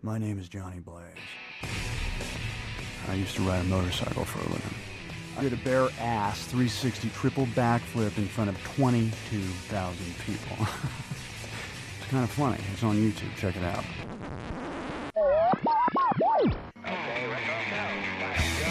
My name is Johnny Blaze. I used to ride a motorcycle for a living. I did a bare ass 360 triple backflip in front of 22,000 people. It's kind of funny. It's on YouTube. Check it out. Okay, record go. Let's go.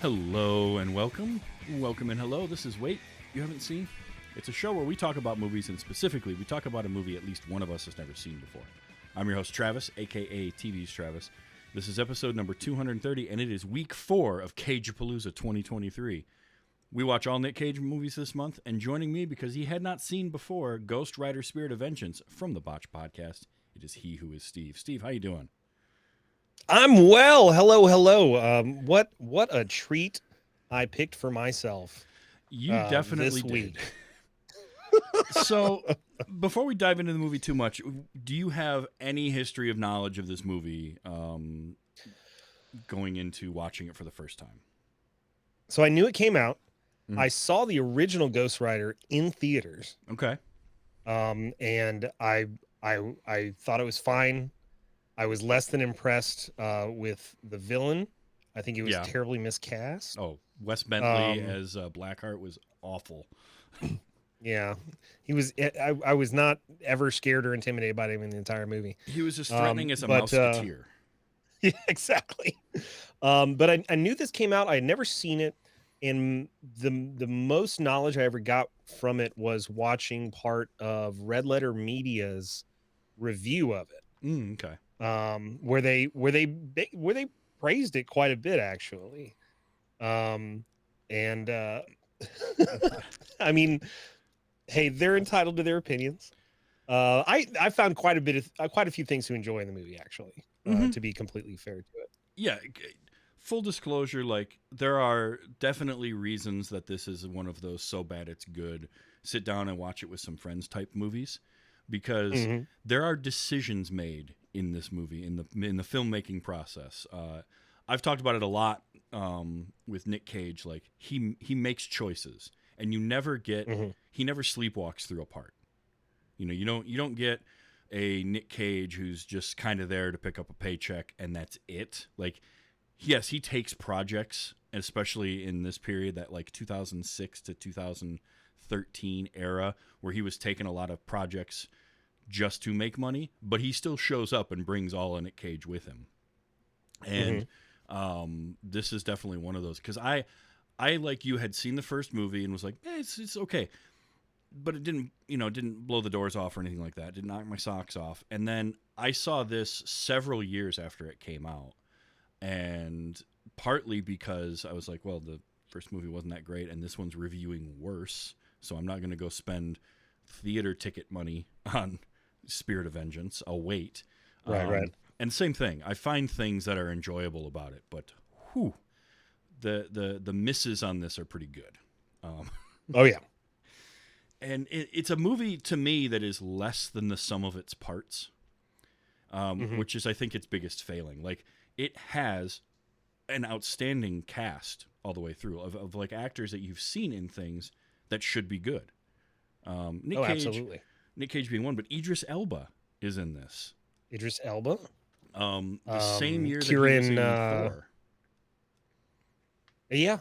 Hello and welcome. Welcome and hello. This is Wait, You Haven't Seen? It's a show where we talk about movies, and specifically, we talk about a movie at least one of us has never seen before. I'm your host, Travis, a.k.a. TV's Travis. This is episode number 230, and it is week 4 of Cage-A-Palooza 2023. We watch all Nick Cage movies this month, and joining me, because he had not seen before, Ghost Rider Spirit of Vengeance from the Botched podcast, it is he who is Steve. Steve, how you doing? I'm well. Hello. What a treat I picked for myself. You definitely this did. week. So, before we dive into the movie too much, do you have any history of knowledge of this movie going into watching it for the first time? So I knew it came out. Mhm. I saw the original Ghost Rider in theaters. Okay. And I thought it was fine. I was less than impressed with the villain. I think he was Yeah. terribly miscast. Oh, Wes Bentley as Blackheart was awful. Yeah, he was. I was not ever scared or intimidated by him in the entire movie. He was just threatening as a but, mouseketeer. Yeah, exactly. But I knew this came out. I had never seen it, and the most knowledge I ever got from it was watching part of Red Letter Media's review of it. Okay. Where they praised it quite a bit, actually. And I mean, hey, they're entitled to their opinions. I found quite a few things to enjoy in the movie, actually. To be completely fair to it. Yeah. Full disclosure, like, there are definitely reasons that this is one of those so bad it's good, sit down and watch it with some friends type movies, because there are decisions made in this movie, in the filmmaking process. I've talked about it a lot with Nick Cage. Like, he makes choices, and you never get he never sleepwalks through a part. You know, you don't get a Nick Cage who's just kind of there to pick up a paycheck and that's it. Like, yes, he takes projects, especially in this period, that like 2006 to 2013 era, where he was taking a lot of projects just to make money, but he still shows up and brings all of Nick Cage with him. And this is definitely one of those, because I like you had seen the first movie and was like, it's okay, but it didn't blow the doors off or anything like that. It didn't knock my socks off. And then I saw this several years after it came out, and partly because I was like, well, the first movie wasn't that great, and this one's reviewing worse, so I'm not going to go spend theater ticket money on Spirit of Vengeance. I'll wait. Right. And same thing. I find things that are enjoyable about it, but the misses on this are pretty good. Oh yeah. And it's a movie to me that is less than the sum of its parts, which is, I think, its biggest failing. Like, it has an outstanding cast all the way through of like actors that you've seen in things that should be good. Nick Cage, Absolutely. Nick Cage being one, but Idris Elba is in this. Idris Elba. The same year that Cirian, he was in Thor. Yeah,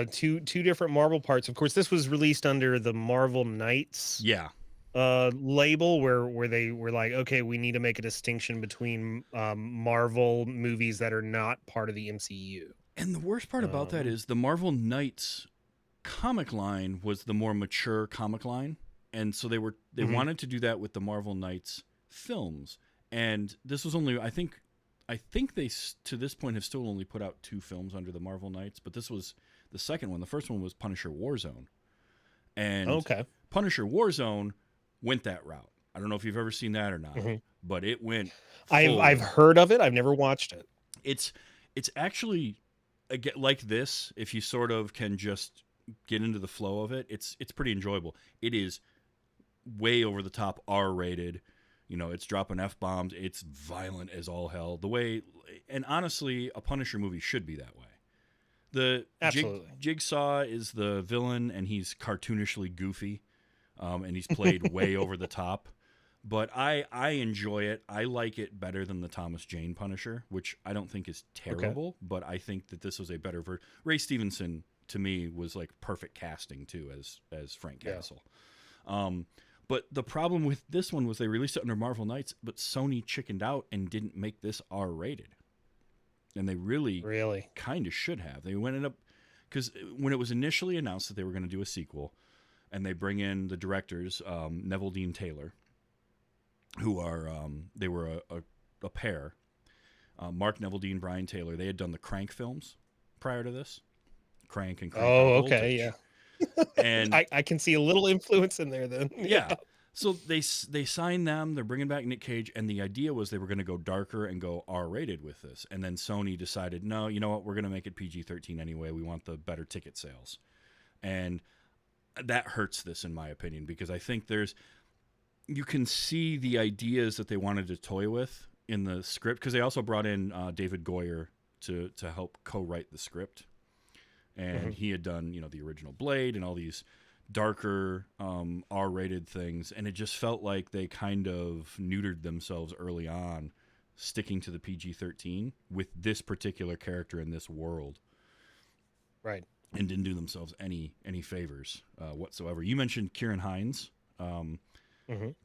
two different Marvel parts. Of course, this was released under the Marvel Knights Yeah. label, where they were like, okay, we need to make a distinction between Marvel movies that are not part of the MCU. And the worst part about that is the Marvel Knights comic line was the more mature comic line, and so they wanted to do that with the Marvel Knights films. And this was only, I think they, to this point, have still only put out 2 films under the Marvel Knights, but this was the second one. The first one was Punisher Warzone. And Punisher Warzone went that route. I don't know if you've ever seen that or not, but it went I've heard of it. I've never watched it. It's actually, like this, if you sort of can just get into the flow of it, it's pretty enjoyable. It is way over the top R-rated. You know, it's dropping F-bombs. It's violent as all hell. The way, and honestly, a Punisher movie should be that way. The Absolutely. Jigsaw is the villain, and he's cartoonishly goofy, and he's played way over the top. But I enjoy it. I like it better than the Thomas Jane Punisher, which I don't think is terrible, but I think that this was a better version. Ray Stevenson, to me, was like perfect casting, too, as Frank Castle. But the problem with this one was they released it under Marvel Knights, but Sony chickened out and didn't make this R-rated. And they really kind of should have. They ended up, because when it was initially announced that they were going to do a sequel, and they bring in the directors, Neville Dean Taylor, who are they were a pair, Mark Neville Dean, Brian Taylor. They had done the Crank films prior to this, Crank and Crank. Oh, okay, yeah. And I can see a little influence in there then. Yeah. So they signed them. They're bringing back Nick Cage, and the idea was they were going to go darker and go R-rated with this. And then Sony decided, no, you know what? We're going to make it PG-13 anyway. We want the better ticket sales, and that hurts this, in my opinion, because I think you can see the ideas that they wanted to toy with in the script, because they also brought in David Goyer to help co-write the script, and he had done the original Blade and all these darker R-rated things, and it just felt like they kind of neutered themselves early on, sticking to the PG-13 with this particular character in this world, right? And didn't do themselves any favors whatsoever. You mentioned Cirian Hinds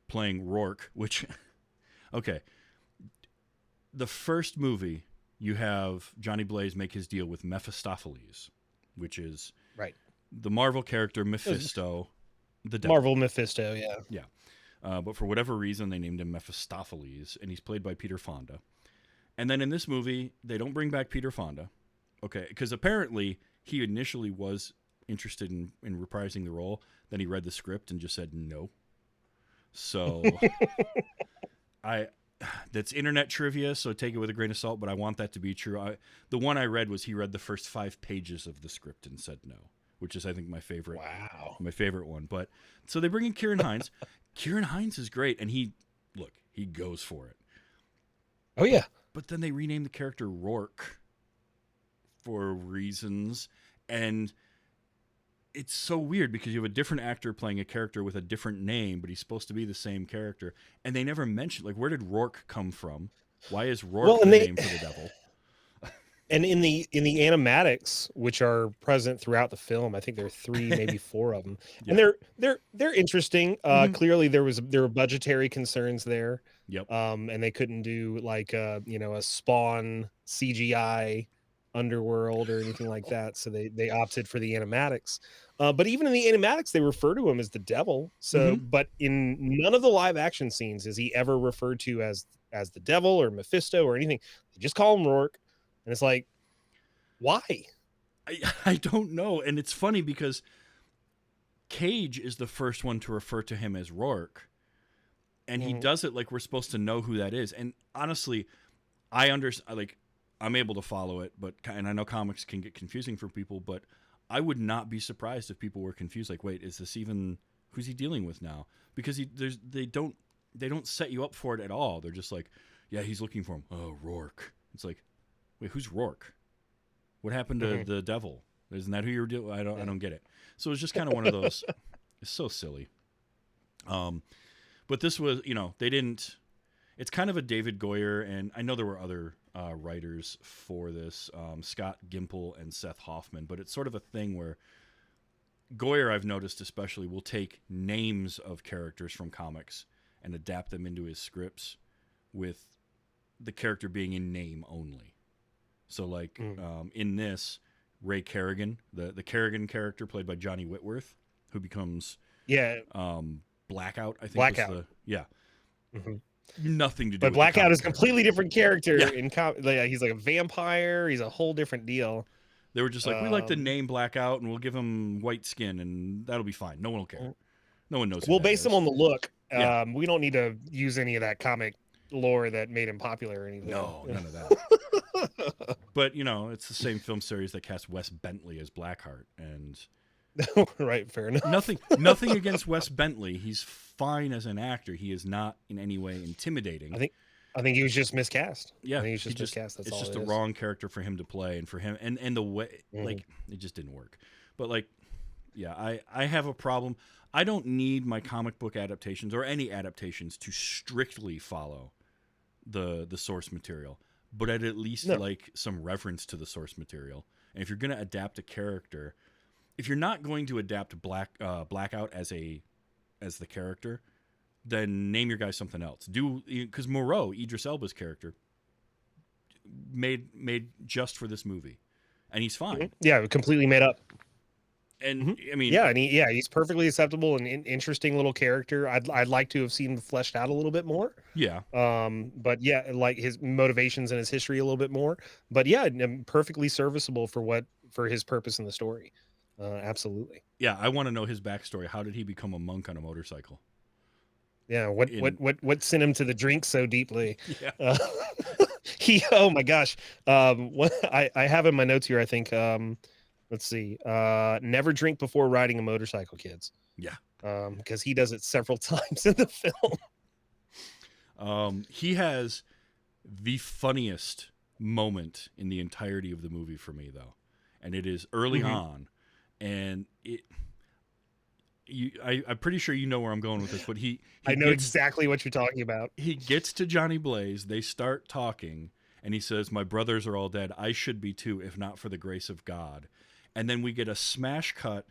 playing Rourke, which okay, the first movie you have Johnny Blaze make his deal with Mephistopheles, which is the Marvel character Mephisto, the devil. Marvel Mephisto, yeah. Yeah. But for whatever reason, they named him Mephistopheles, and he's played by Peter Fonda. And then in this movie, they don't bring back Peter Fonda. Okay, because apparently he initially was interested in reprising the role. Then he read the script and just said no. So that's internet trivia, so take it with a grain of salt, but I want that to be true. The one I read was he read the first 5 pages of the script and said no, which is, I think, my favorite. Wow. My favorite one. But so they bring in Cirian Hinds. Cirian Hinds is great, and he goes for it. Oh, yeah. But then they rename the character Rourke for reasons, and it's so weird because you have a different actor playing a character with a different name, but he's supposed to be the same character, and they never mention, where did Rourke come from? Why is Rourke the name for the devil? And in the animatics, which are present throughout the film, I think there are 3, maybe 4 of them, and they're interesting. Clearly, there were budgetary concerns there. Yep. And they couldn't do a Spawn CGI underworld or anything like that, so they opted for the animatics. But even in the animatics, they refer to him as the devil. So, but in none of the live action scenes is he ever referred to as the devil or Mephisto or anything. They just call him Rourke. And it's like, why? I don't know. And it's funny because Cage is the first one to refer to him as Rourke. And he does it like we're supposed to know who that is. And honestly, I understand, I'm able to follow it, and I know comics can get confusing for people, but I would not be surprised if people were confused. Wait, is this even, who's he dealing with now? Because they don't set you up for it at all. They're just like, yeah, he's looking for him. Oh, Rourke. It's like, wait, who's Rourke? What happened to the devil? Isn't that who you're dealing with? I don't get it. So it's just kind of one of those. It's so silly. But this was, they didn't. It's kind of a David Goyer, and I know there were other writers for this, Scott Gimple and Seth Hoffman, but it's sort of a thing where Goyer, I've noticed especially, will take names of characters from comics and adapt them into his scripts with the character being in name only. So in this, Ray Kerrigan, the Kerrigan character played by Johnny Whitworth, who becomes Blackout, I think. Blackout. Nothing to do but with Blackout is a completely different character. Yeah. He's like a vampire. He's a whole different deal. They were just like, we like the name Blackout, and we'll give him white skin, and that'll be fine. No one will care. No one knows. We'll base him on the look. Yeah. We don't need to use any of that comic lore that made him popular or anything. No, none of that. But it's the same film series that cast Wes Bentley as Blackheart, and right, fair enough. Nothing against Wes Bentley. He's fine as an actor. He is not in any way intimidating. I think he was just miscast. Yeah, I think he was just miscast. That's it's all just it the is. wrong character for him to play, and for him, and the way, Mhm. like, it just didn't work. But like, yeah, I have a problem. I don't need my comic book adaptations or any adaptations to strictly follow the source material, but I'd at least No. like some reference to the source material. And if you're going to adapt a character, if you're not going to adapt Blackout as the character, then name your guy something else. Because Moreau, Idris Elba's character, made just for this movie, and he's fine. Yeah, completely made up. And I mean, Yeah, and he's perfectly acceptable and interesting little character. I'd like to have seen him fleshed out a little bit more. yeah, But yeah, like his motivations and his history a little bit more. But yeah, perfectly serviceable for his purpose in the story. Absolutely. yeah. I want to know his backstory. How did he become a monk on a motorcycle? Yeah. What sent him to the drink so deeply? Yeah. Oh my gosh. What I have in my notes here, I think, let's see. Never drink before riding a motorcycle, kids. Yeah. Because he does it several times in the film. He has the funniest moment in the entirety of the movie for me, though, and it is early on, and I'm pretty sure you know where I'm going with this, but I know exactly what you're talking about. He gets to Johnny Blaze. They start talking, and he says, "My brothers are all dead. I should be too, if not for the grace of God." And then we get a smash cut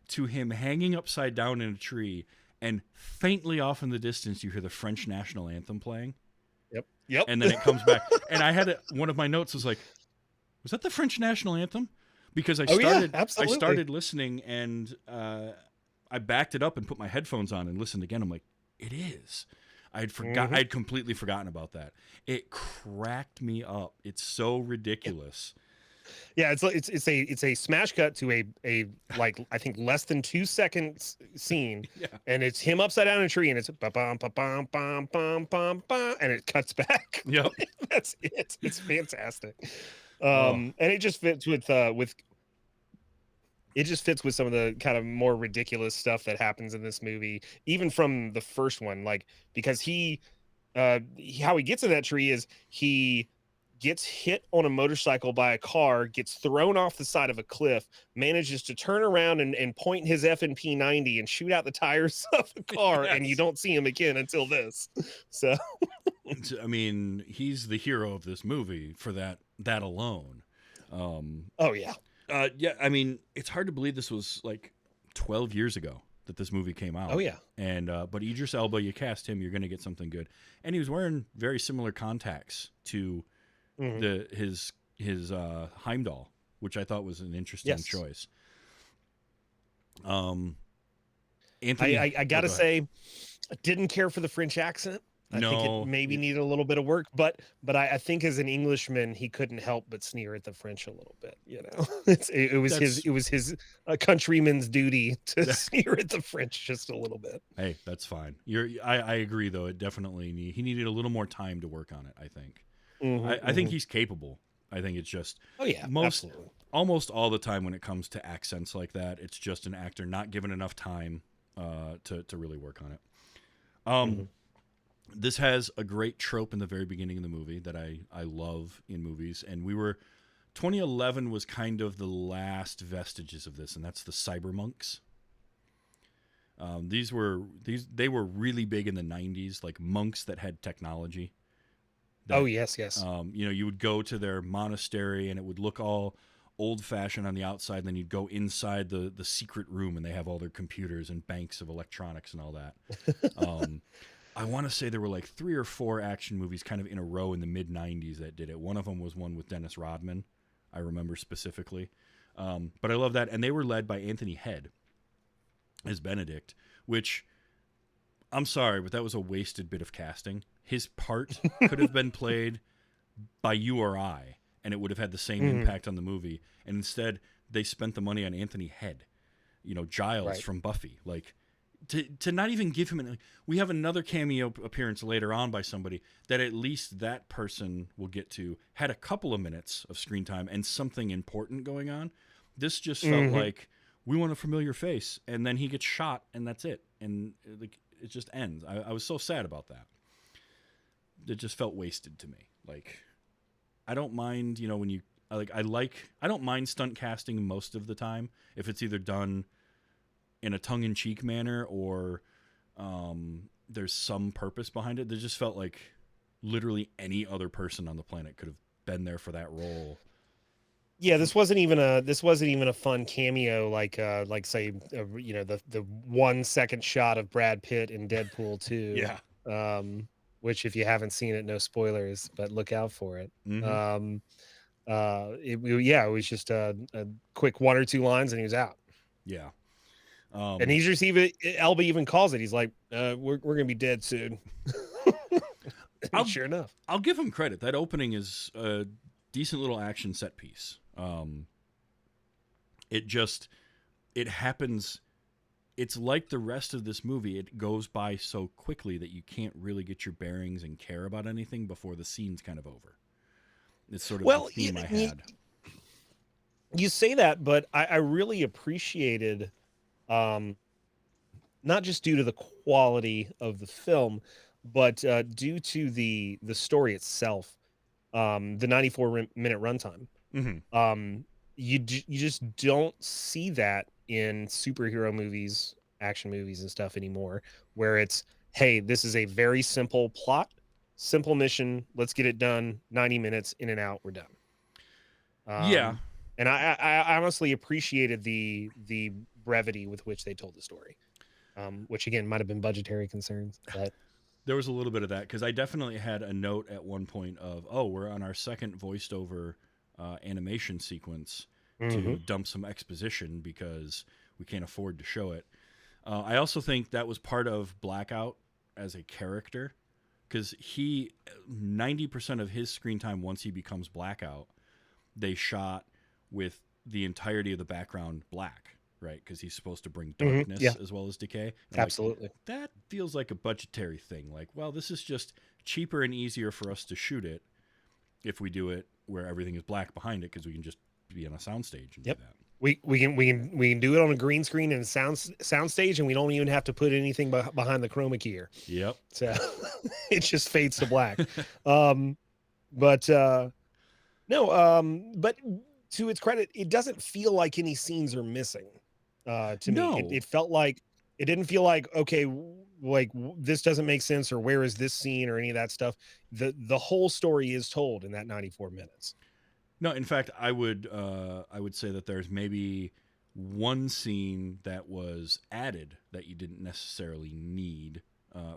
to him hanging upside down in a tree, and faintly off in the distance, you hear the French national anthem playing. Yep. And then it comes back. And I had one of my notes was like, was that the French national anthem? Because I started listening, and I backed it up and put my headphones on and listened again. I'm like, it is. I'd completely forgotten about that. It cracked me up. It's so ridiculous. Yeah, it's a smash cut to a like I think less than 2 seconds scene, and it's him upside down in a tree, and it's ba-bum, ba-bum, bum, bum, bum, bum, and it cuts back. Yep. That's it. It's fantastic. And it just fits with it just fits with some of the kind of more ridiculous stuff that happens in this movie, even from the first one, like because how he gets in that tree is he gets hit on a motorcycle by a car, gets thrown off the side of a cliff, manages to turn around and point his F&P 90 and shoot out the tires of the car, and you don't see him again until this. So, I mean, he's the hero of this movie for that alone. Oh yeah. Yeah, I mean, it's hard to believe this was like 12 years ago that this movie came out. Oh yeah. And but Idris Elba, you cast him, you're going to get something good. And he was wearing very similar contacts to his Heimdall, which I thought was an interesting choice. Anthony, I gotta say, I didn't care for the French accent. I think it maybe needed a little bit of work, but I think as an Englishman, he couldn't help but sneer at the French a little bit. You know, it was his countryman's duty to sneer at the French just a little bit. Hey, that's fine. I agree though. It definitely he needed a little more time to work on it. I think. I think he's capable. I think it's just absolutely. Almost all the time when it comes to accents like that, it's just an actor not given enough time to really work on it. This has a great trope in the very beginning of the movie that I love in movies, and 2011 was kind of the last vestiges of this, and that's the cyber monks. They were really big in the 90s, like monks that had technology. Yes. You would go to their monastery and it would look all old-fashioned on the outside, and then you'd go inside the secret room and they have all their computers and banks of electronics and all that. I want to say there were like 3 or 4 action movies kind of in a row in the mid-90s that did it. One of them was one with Dennis Rodman, I remember specifically. But I love that. And they were led by Anthony Head as Benedict, which, I'm sorry, but that was a wasted bit of casting. His part could have been played by you or I, and it would have had the same impact on the movie. And instead, they spent the money on Anthony Head, Giles from Buffy. Like, to not even give him we have another cameo appearance later on by somebody that at least that person will get to had a couple of minutes of screen time and something important going on. This just felt like we want a familiar face, and then he gets shot, and that's it, and like it just ends. I was so sad about that. it just felt wasted to me. Like, I don't mind, when you I don't mind stunt casting most of the time if it's either done in a tongue-in-cheek manner or there's some purpose behind it. There just felt like literally any other person on the planet could have been there for that role. Yeah, this wasn't even a fun cameo like say the 1 second shot of Brad Pitt in Deadpool 2. Yeah. Which if you haven't seen it, no spoilers, but look out for it. Mm-hmm. It was just a quick 1 or 2 lines and he was out. Yeah. And Elba even calls it. He's like, we're gonna be dead soon. Sure enough. I'll give him credit. That opening is a decent little action set piece. It happens. It's like the rest of this movie. It goes by so quickly that you can't really get your bearings and care about anything before the scene's kind of over. It's sort of the theme I had. You say that, but I really appreciated, not just due to the quality of the film, but due to the story itself, the 94-minute runtime. Mm-hmm. You just don't see that in superhero movies, action movies and stuff anymore, where it's, hey, this is a very simple plot, simple mission, let's get it done, 90 minutes, in and out, we're done. Yeah. And I honestly appreciated the brevity with which they told the story, which again might have been budgetary concerns, but there was a little bit of that, because I definitely had a note at one point of, we're on our second voiced over animation sequence to dump some exposition because we can't afford to show it. I also think that was part of Blackout as a character, because 90% of his screen time once he becomes Blackout, they shot with the entirety of the background black, right? Because he's supposed to bring darkness as well as decay. And absolutely. That feels like a budgetary thing. Like, well, this is just cheaper and easier for us to shoot it if we do it where everything is black behind it, because we can just be on a soundstage and do that. We can do it on a green screen and soundstage, and we don't even have to put anything behind the chroma key here. Yep. So it just fades to black. But to its credit, it doesn't feel like any scenes are missing. To me, it felt like, it didn't feel like, okay, like this doesn't make sense, or where is this scene, or any of that stuff. The whole story is told in that 94 minutes. No, in fact, I would say that there's maybe one scene that was added that you didn't necessarily need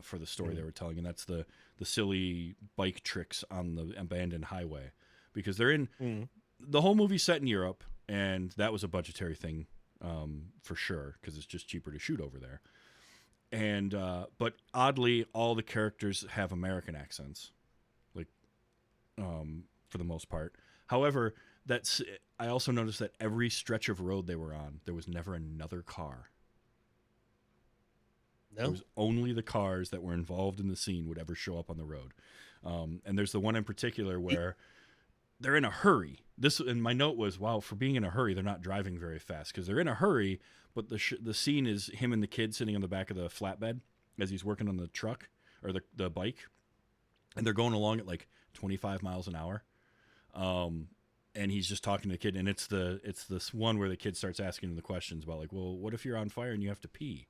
for the story they were telling, and that's the silly bike tricks on the abandoned highway, because they're in the whole movie set in Europe, and that was a budgetary thing for sure, because it's just cheaper to shoot over there. And but oddly, all the characters have American accents, like for the most part. However, I also noticed that every stretch of road they were on, there was never another car. No. It was only the cars that were involved in the scene would ever show up on the road. And there's the one in particular where they're in a hurry. And my note was, wow, for being in a hurry, they're not driving very fast, because they're in a hurry, but the scene is him and the kid sitting on the back of the flatbed as he's working on the truck or the bike, and they're going along at like 25 miles an hour. And he's just talking to the kid, and it's this one where the kid starts asking him the questions about, like, well, what if you're on fire and you have to pee?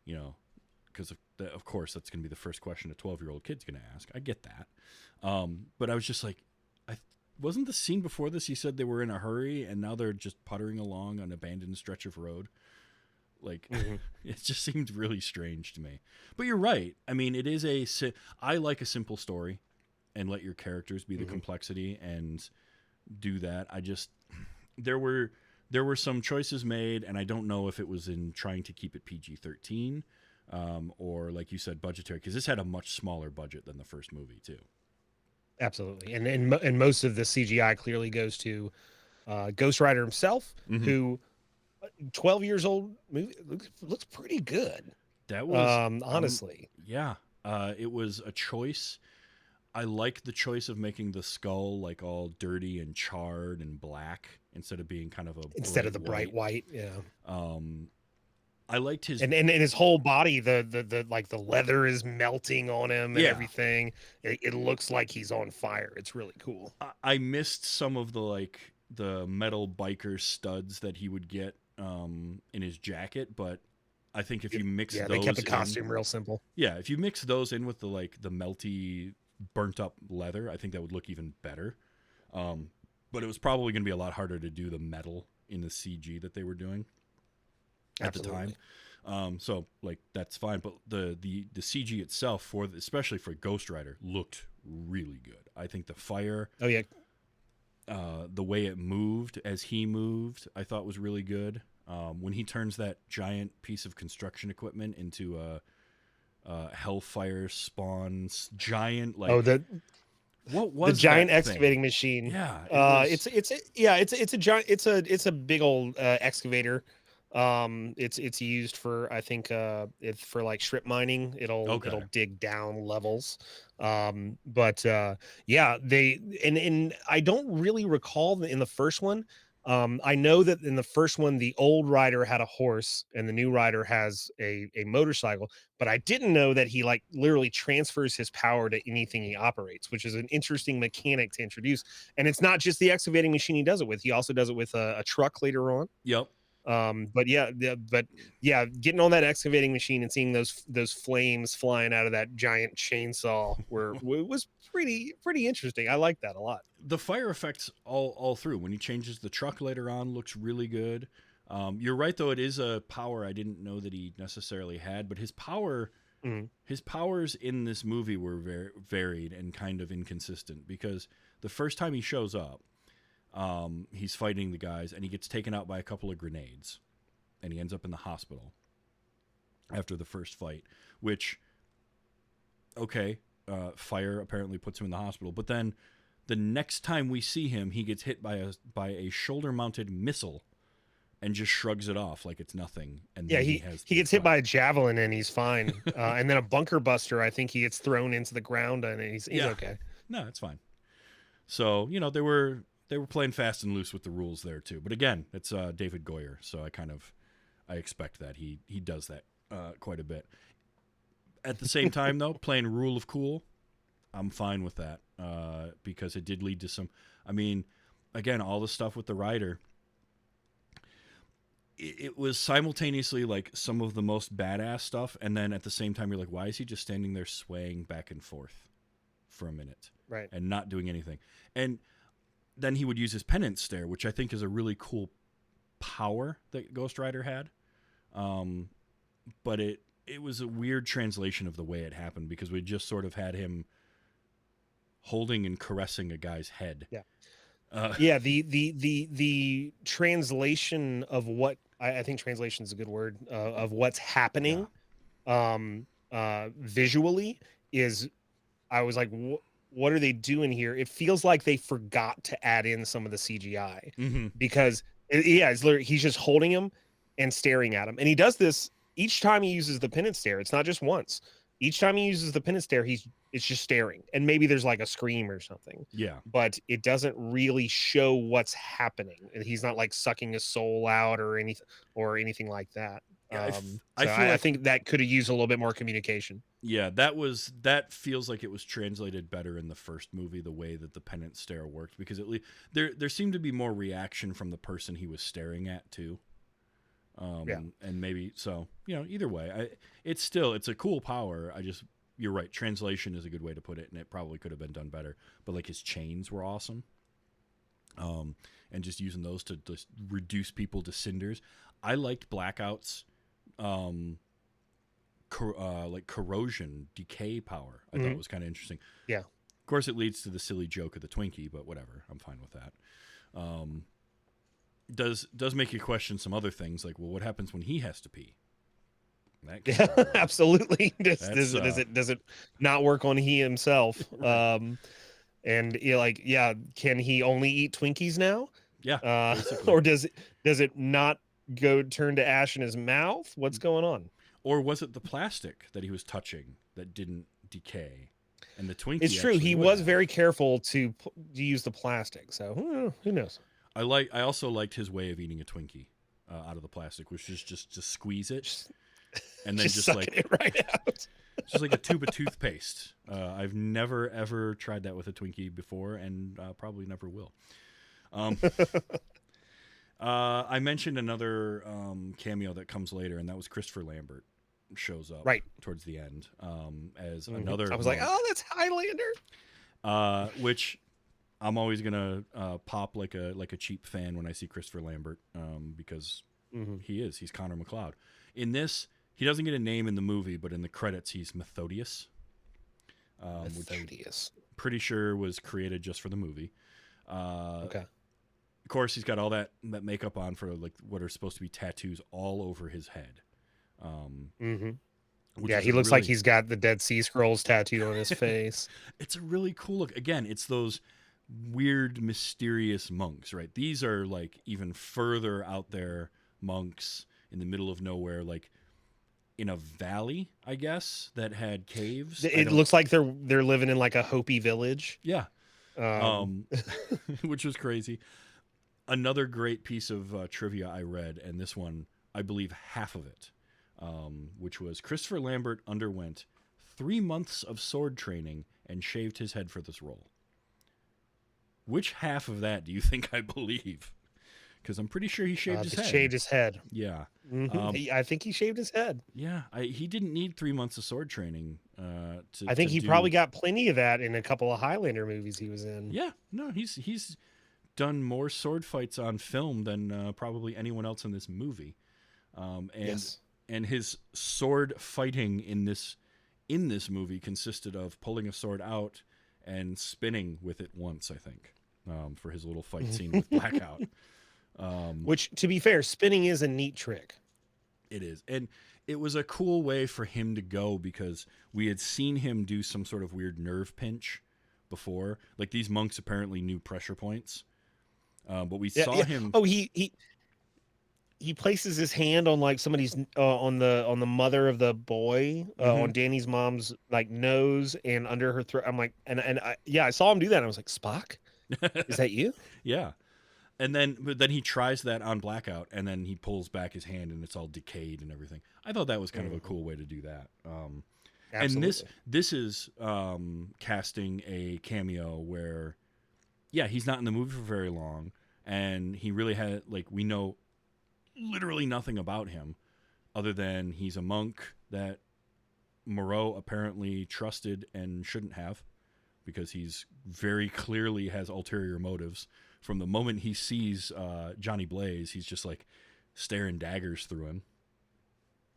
Because of course that's going to be the first question a 12-year-old kid's going to ask. I get that. But I was just like, wasn't the scene before this, you said they were in a hurry and now they're just puttering along an abandoned stretch of road? Like, it just seemed really strange to me. But you're right. I mean, it is I like a simple story and let your characters be the complexity and do that. There were some choices made, and I don't know if it was in trying to keep it PG-13 or, like you said, budgetary, because this had a much smaller budget than the first movie too. Absolutely. And most of the CGI clearly goes to Ghost Rider himself, who 12 years old, movie looks pretty good. That was honestly. It was a choice. I like the choice of making the skull like all dirty and charred and black instead of being kind of bright white. Yeah. I liked his and his whole body, the like the leather is melting on him and Yeah. everything. It looks like he's on fire. It's really cool. I missed some of the metal biker studs that he would get in his jacket, but I think if you mix those they kept the in- costume real simple. yeah, if you mix those in with the melty burnt up leather, I think that would look even better. But it was probably going to be a lot harder to do the metal in the CG that they were doing at the time. So like that's fine, but the CG itself for especially for Ghost Rider looked really good. I think the fire, Oh yeah, the way it moved as he moved, I thought was really good. When he turns that giant piece of construction equipment into a hellfire spawns giant what was the giant that excavating thing? machine? Yeah, It's a giant, it's a big old excavator. It's used for, I think, it's for like strip mining. It'll dig down levels. Yeah, and I don't really recall in the first one. I know that in the first one, the old rider had a horse and the new rider has a motorcycle, but I didn't know that he like literally transfers his power to anything he operates, which is an interesting mechanic to introduce. And it's not just the excavating machine he does it with. He also does it with a truck later on. Yep. But yeah, getting on that excavating machine and seeing those flames flying out of that giant chainsaw was pretty interesting. I like that a lot. The fire effects all through. When he changes the truck later on, looks really good. You're right though; it is a power I didn't know that he necessarily had, but his powers in this movie were very varied and kind of inconsistent. Because the first time he shows up, he's fighting the guys and he gets taken out by a couple of grenades, and he ends up in the hospital after the first fight. Which, okay, fire apparently puts him in the hospital, but then the next time we see him, he gets hit by a shoulder-mounted missile and just shrugs it off like it's nothing. And yeah, then he gets hit by a javelin and he's fine. And then a bunker buster, I think he gets thrown into the ground and he's okay. No, it's fine. So, they were playing fast and loose with the rules there too. But again, it's David Goyer, so I expect that he does that quite a bit. At the same time, though, playing Rule of Cool, I'm fine with that because it did lead to some. I mean, again, all the stuff with the rider. It was simultaneously like some of the most badass stuff, and then at the same time, you're like, why is he just standing there swaying back and forth for a minute, right, and not doing anything? And then he would use his penance stare, which I think is a really cool power that Ghost Rider had. But it was a weird translation of the way it happened because we just sort of had him holding and caressing a guy's head. Yeah. Yeah. The translation of what I think translation is a good word of what's happening visually is, I was like, what are they doing here? It feels like they forgot to add in some of the CGI because it's literally, he's just holding him and staring at him. And he does this each time he uses the penance stare. It's not just once. Each time he uses the penance stare, it's just staring. And maybe there's like a scream or something. Yeah. But it doesn't really show what's happening. And he's not like sucking his soul out or anything like that. Yeah, I think that could have used a little bit more communication. Yeah, that feels like it was translated better in the first movie, the way that the penance stare worked, because at least there seemed to be more reaction from the person he was staring at too. And maybe so, either way, it's a cool power. You're right. Translation is a good way to put it, and it probably could have been done better. But like his chains were awesome. And just using those to just reduce people to cinders. I liked Blackout's like corrosion decay power. I thought it was kind of interesting. Yeah. Of course, it leads to the silly joke of the Twinkie, but whatever. I'm fine with that. Does make you question some other things, like, well, what happens when he has to pee? Yeah, absolutely. Does it not work on he himself? And can he only eat Twinkies now? Yeah. Or does it not turn to ash in his mouth? What's going on? Or was it the plastic that he was touching that didn't decay? And the Twinkie. It's true. He was very careful to use the plastic. So who knows? I also liked his way of eating a Twinkie. out of the plastic, which is just to squeeze it Just, and then just sucking like it right out. just like a tube of toothpaste. I've never ever tried that with a Twinkie before, and probably never will. I mentioned another cameo that comes later, and that was Christopher Lambert shows up Right. towards the end as another. I was like, monk, oh, that's Highlander. which I'm always gonna pop like a cheap fan when I see Christopher Lambert because he's Connor McLeod. In this, he doesn't get a name in the movie, but in the credits, he's Methodius. Methodius. Pretty sure was created just for the movie. Okay. Of course, he's got all that makeup on for like what are supposed to be tattoos all over his head. Yeah, he looks like he's got the Dead Sea Scrolls tattooed on his face. It's a really cool look. Again, it's those weird, mysterious monks, right? These are like even further out there monks in the middle of nowhere, like in a valley, I guess, that had caves. It looks like they're living in like a Hopi village. Yeah. Which was crazy. Another great piece of trivia I read, and this one, I believe half of it, which was Christopher Lambert underwent 3 months of sword training and shaved his head for this role. Which half of that do you think I believe? Because I'm pretty sure he shaved his head. Shaved his head. Yeah. I think he shaved his head. Yeah. He didn't need 3 months of sword training. I think he probably got plenty of that in a couple of Highlander movies he was in. Yeah. No, he's done more sword fights on film than probably anyone else in this movie. And his sword fighting in this movie consisted of pulling a sword out and spinning with it once, I think, for his little fight scene with Blackout. Which, to be fair, spinning is a neat trick. It is. And it was a cool way for him to go because we had seen him do some sort of weird nerve pinch before. Like these monks apparently knew pressure points. But we saw him. Oh, he places his hand on like somebody's on the mother of the boy on Danny's mom's like nose and under her throat. I'm like, I saw him do that. I was like, Spock, is that you? Yeah. But then he tries that on Blackout, and then he pulls back his hand, and it's all decayed and everything. I thought that was kind of a cool way to do that. And this is casting a cameo where, yeah, he's not in the movie for very long, and he really had we know literally nothing about him, other than he's a monk that Moreau apparently trusted and shouldn't have, because he's very clearly has ulterior motives. From the moment he sees Johnny Blaze, he's just like staring daggers through him.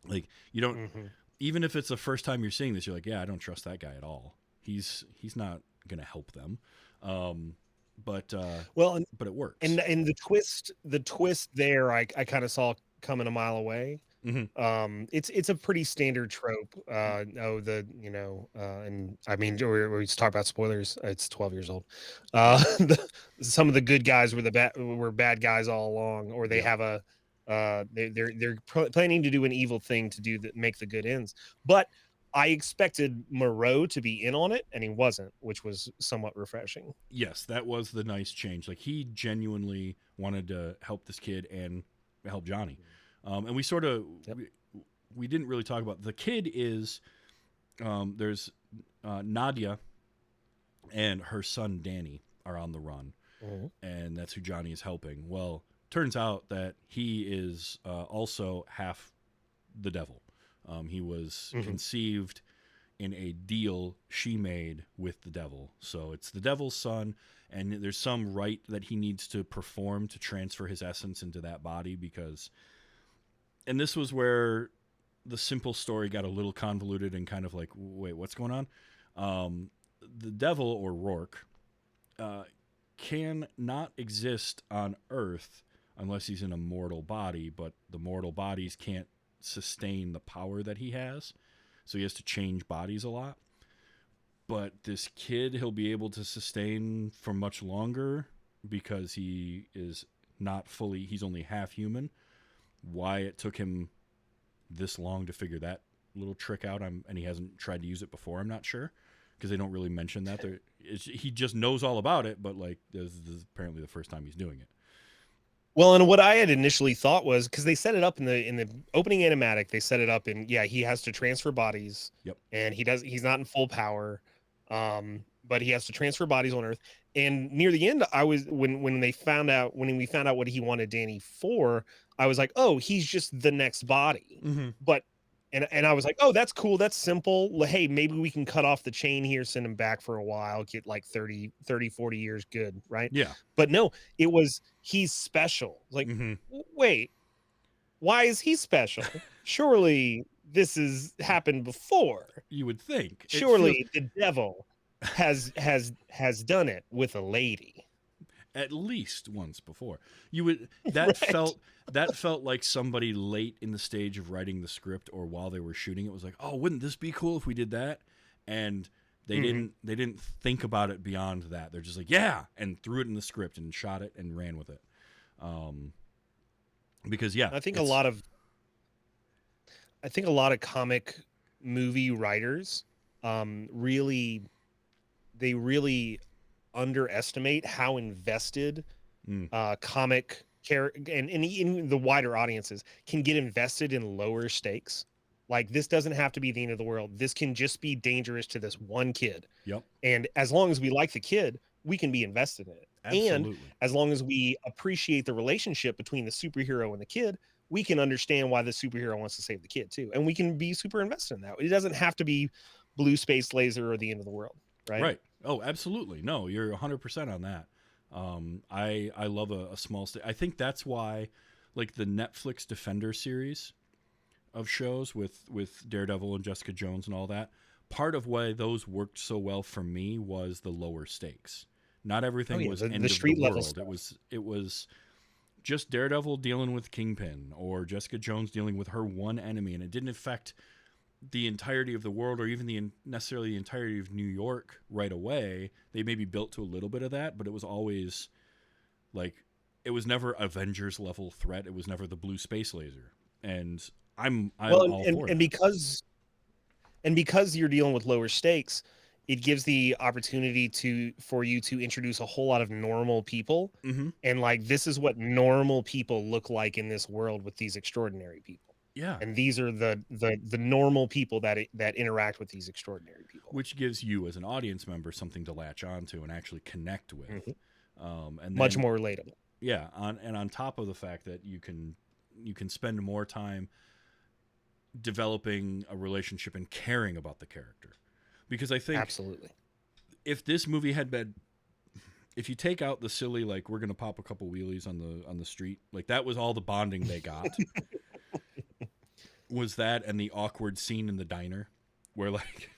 Like you don't, even if it's the first time you're seeing this, you're like, yeah, I don't trust that guy at all. He's not gonna help them. But it works. And the twist there, I kind of saw coming a mile away. It's a pretty standard trope. And I mean, we talk about spoilers. It's 12 years old. Some of the good guys were bad guys all along, or they have they're planning to do an evil thing to make the good ends. But I expected Moreau to be in on it, and he wasn't, which was somewhat refreshing. Yes, that was the nice change. Like he genuinely wanted to help this kid and help Johnny. And we sort of we didn't really talk about the kid is there's Nadia and her son Danny are on the run, and that's who Johnny is helping. Well, turns out that he is also half the devil. He was conceived in a deal she made with the devil. So it's the devil's son, and there's some rite that he needs to perform to transfer his essence into that body because... And this was where the simple story got a little convoluted and kind of like, wait, what's going on? The devil, or Rourke, can not exist on Earth unless he's in a mortal body, but the mortal bodies can't sustain the power that he has, so he has to change bodies a lot. But this kid, he'll be able to sustain for much longer because he is not fully, he's only half human. Why it took him this long to figure that little trick out, and he hasn't tried to use it before, I'm not sure, because they don't really mention that. He just knows all about it, but like this is apparently the first time he's doing it. Well, and what I had initially thought was, because they set it up in the opening animatic, they set it up in, yeah, he has to transfer bodies. Yep. And he's not in full power. But he has to transfer bodies on Earth. And near the end, I was when we found out what he wanted Danny for, I was like, oh, he's just the next body. Mm-hmm. But and I was like, oh, that's cool, that's simple. Hey, maybe we can cut off the chain here, send him back for a while, get like 30, 40 years good, right? Yeah. But no, it was he's special. Like, wait, why is he special? Surely this has happened before. You would think. Surely the devil has done it with a lady at least once before. You would that felt like somebody late in the stage of writing the script or while they were shooting it was like, oh, wouldn't this be cool if we did that? And they didn't think about it beyond that. They're just like, yeah, and threw it in the script and shot it and ran with it. Because yeah, I think a lot of comic movie writers really underestimate how invested comic and in the wider audiences can get invested in lower stakes. Like, this doesn't have to be the end of the world. This can just be dangerous to this one kid. Yep. And as long as we like the kid, we can be invested in it. Absolutely. And as long as we appreciate the relationship between the superhero and the kid, we can understand why the superhero wants to save the kid too. And we can be super invested in that. It doesn't have to be blue space laser or the end of the world. Right. Right. Oh, absolutely. No, you're 100% on that. I love a small I think that's why, like, the Netflix Defender series of shows with Daredevil and Jessica Jones and all that, part of why those worked so well for me was the lower stakes. Not everything was end the street of the level world. stuff. It was just Daredevil dealing with Kingpin or Jessica Jones dealing with her one enemy, and it didn't affect the entirety of the world or even necessarily the entirety of New York right away. They maybe built to a little bit of that, but it was always like, it was never Avengers level threat. It was never the blue space laser. And I'm all for that. And because you're dealing with lower stakes, it gives the opportunity for you to introduce a whole lot of normal people. And like, this is what normal people look like in this world with these extraordinary people. Yeah. And these are the normal people that interact with these extraordinary people. Which gives you as an audience member something to latch onto and actually connect with. And then, much more relatable. Yeah. On top of the fact that you can spend more time developing a relationship and caring about the character. Because I think absolutely, if this movie had been, if you take out the silly, like, we're going to pop a couple wheelies on the street, like, that was all the bonding they got. Was that and the awkward scene in the diner where, like,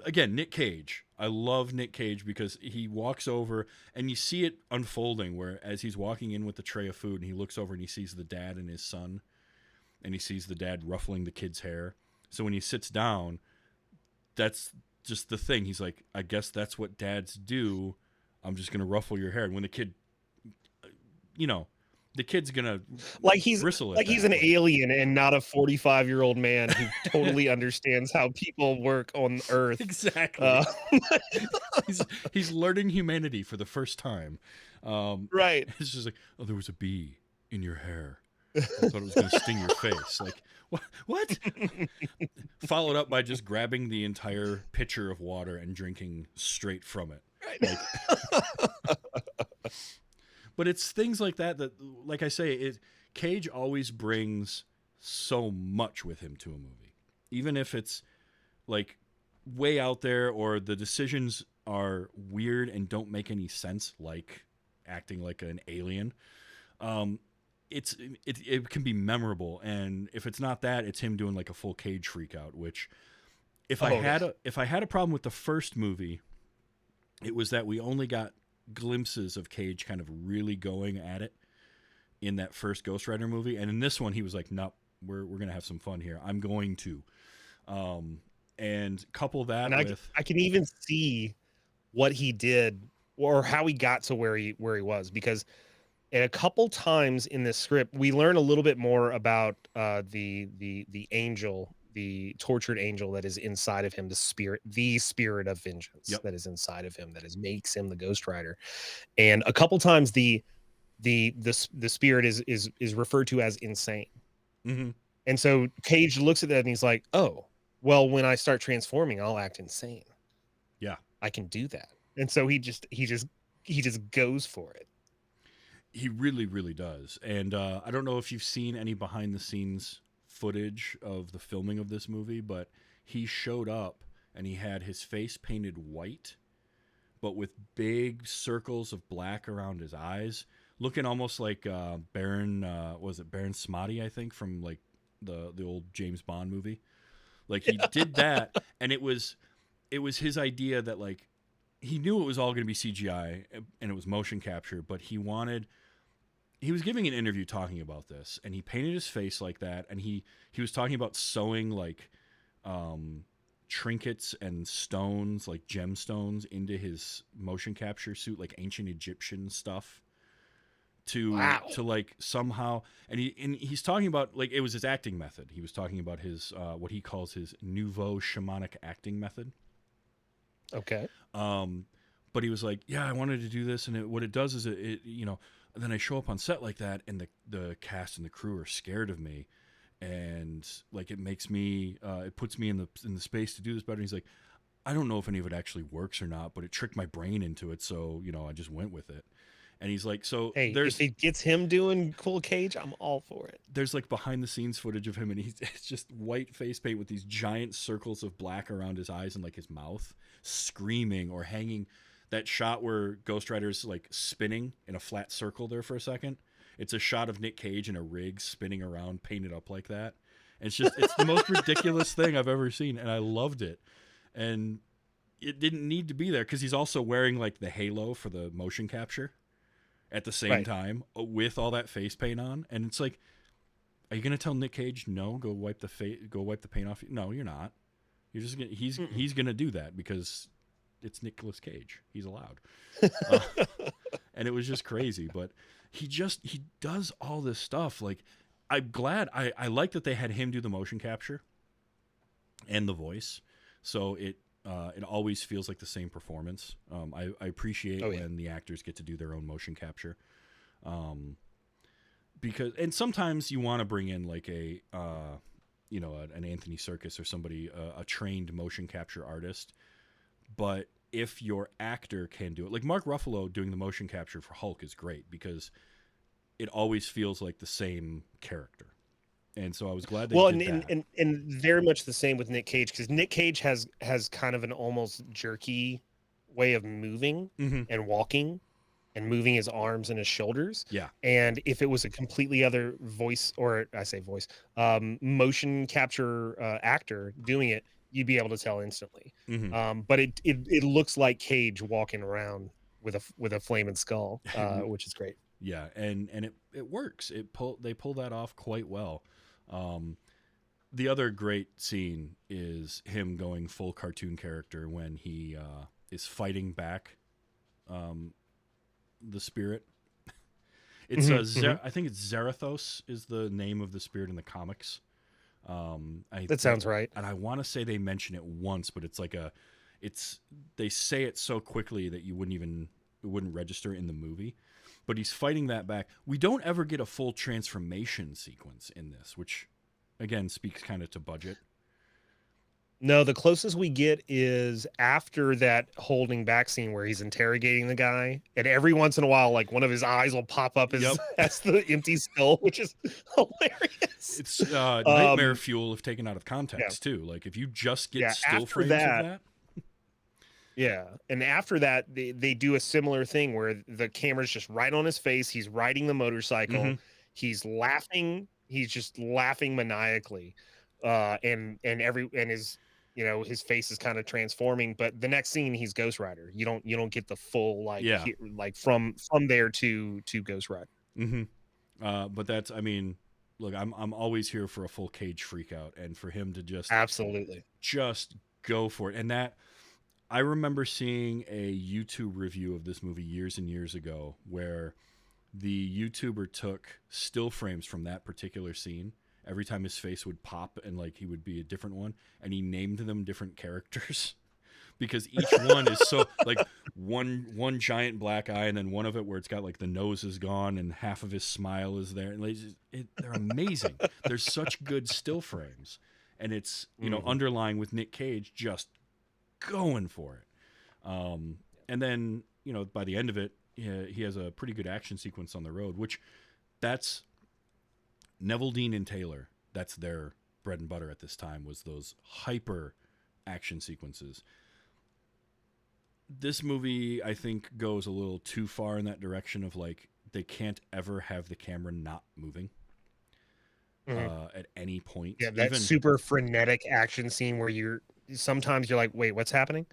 again, Nick Cage. I love Nick Cage because he walks over and you see it unfolding where as he's walking in with the tray of food and he looks over and he sees the dad and his son and he sees the dad ruffling the kid's hair. So when he sits down, that's just the thing. He's like, I guess that's what dads do. I'm just going to ruffle your hair. And when the kid, the kid's gonna bristle at he's an alien and not a 45-year-old man who totally understands how people work on Earth. Exactly. He's learning humanity for the first time. Right. It's just like, oh, there was a bee in your hair. I thought it was gonna sting your face. Like, what? Followed up by just grabbing the entire pitcher of water and drinking straight from it. Right. Like, but it's things like that, like I say, Cage always brings so much with him to a movie. Even if it's, like, way out there or the decisions are weird and don't make any sense, like acting like an alien, it can be memorable. And if it's not that, it's him doing, like, a full Cage freak out, which if I had a problem with the first movie, it was that we only got glimpses of Cage kind of really going at it in that first Ghost Rider movie, and in this one he was like, nope, we're gonna have some fun here. I'm going to and couple that with I can even see what he did or how he got to where he was, because a couple times in this script we learn a little bit more about the angel, the tortured angel that is inside of him, the spirit of vengeance that is inside of him, that makes him the Ghost Rider. And a couple times the the spirit is referred to as insane. Mm-hmm. And so Cage looks at that and he's like, oh, well, when I start transforming, I'll act insane. Yeah. I can do that. And so he just goes for it. He really, really does. And I don't know if you've seen any behind the scenes footage of the filming of this movie, but he showed up and he had his face painted white, but with big circles of black around his eyes, looking almost like Baron Smotty, I think, from like the old James Bond movie. Like he did that, and it was his idea that like he knew it was all going to be CGI and it was motion capture, but he was giving an interview talking about this, and he painted his face like that, and he was talking about sewing like trinkets and stones, like gemstones, into his motion capture suit, like ancient Egyptian stuff, to like somehow, and he's talking about like it was his acting method. He was talking about his what he calls his nouveau shamanic acting method. Okay. But he was like, yeah, I wanted to do this, and what it does is it you know, then I show up on set like that, and the cast and the crew are scared of me, and like it makes me it puts me in the space to do this better. And he's like, I don't know if any of it actually works or not, but it tricked my brain into it, so you know I just went with it. And he's like, so hey, there's if it gets him doing cool Cage, I'm all for it. There's like behind the scenes footage of him, and it's just white face paint with these giant circles of black around his eyes and like his mouth, screaming or hanging. That shot where Ghost Rider's like spinning in a flat circle there for a second. It's a shot of Nick Cage in a rig spinning around, painted up like that. And it's the most ridiculous thing I've ever seen, and I loved it. And it didn't need to be there because he's also wearing like the halo for the motion capture at the same time with all that face paint on. And it's like, are you going to tell Nick Cage, no, go wipe the paint off? No, you're not. You're just he's going to do that because it's Nicolas Cage. He's allowed. And it was just crazy, but he does all this stuff. Like, I'm glad I like that they had him do the motion capture and the voice. So it always feels like the same performance. I appreciate when the actors get to do their own motion capture. And sometimes you want to bring in like an Anthony Serkis or somebody, a trained motion capture artist. But if your actor can do it, like Mark Ruffalo doing the motion capture for Hulk is great because it always feels like the same character. And so I was glad they did that. And very much the same with Nick Cage, because Nick Cage has kind of an almost jerky way of moving and walking and moving his arms and his shoulders. Yeah. And if it was a completely other motion capture actor doing it, you'd be able to tell instantly. But it looks like Cage walking around with a flaming skull, which is great. Yeah, and it works. They pull that off quite well. The other great scene is him going full cartoon character when he is fighting back the spirit. It's I think it's Zarathos is the name of the spirit in the comics. That sounds right. And I want to say they mention it once, but it's like they say it so quickly that it wouldn't register in the movie. But he's fighting that back. We don't ever get a full transformation sequence in this, which again speaks kind of to budget. No, the closest we get is after that holding back scene where he's interrogating the guy, and every once in a while, like one of his eyes will pop up as the empty skull, which is hilarious. It's nightmare fuel if taken out of context too. Like if you just get still frames of that. Yeah, and after that, they do a similar thing where the camera's just right on his face. He's riding the motorcycle. He's laughing. He's just laughing maniacally, and his his face is kind of transforming. But the next scene, he's Ghost Rider. You don't get the full like from there to Ghost Rider. But that's look, I'm always here for a full Cage freakout, and for him to just go for it, and that. I remember seeing a YouTube review of this movie years and years ago where the YouTuber took still frames from that particular scene every time his face would pop and like he would be a different one, and he named them different characters because each one is so like one giant black eye, and then one of it where it's got like the nose is gone and half of his smile is there. And they're amazing. There's such good still frames, and it's underlying with Nick Cage just going for it. And then by the end of it, he has a pretty good action sequence on the road, which that's Neville, Dean, and Taylor. That's their bread and butter at this time, was those hyper action sequences. This movie, I think, goes a little too far in that direction of like they can't ever have the camera not moving at any point. Yeah, that super frenetic action scene where sometimes you're like, wait, what's happening?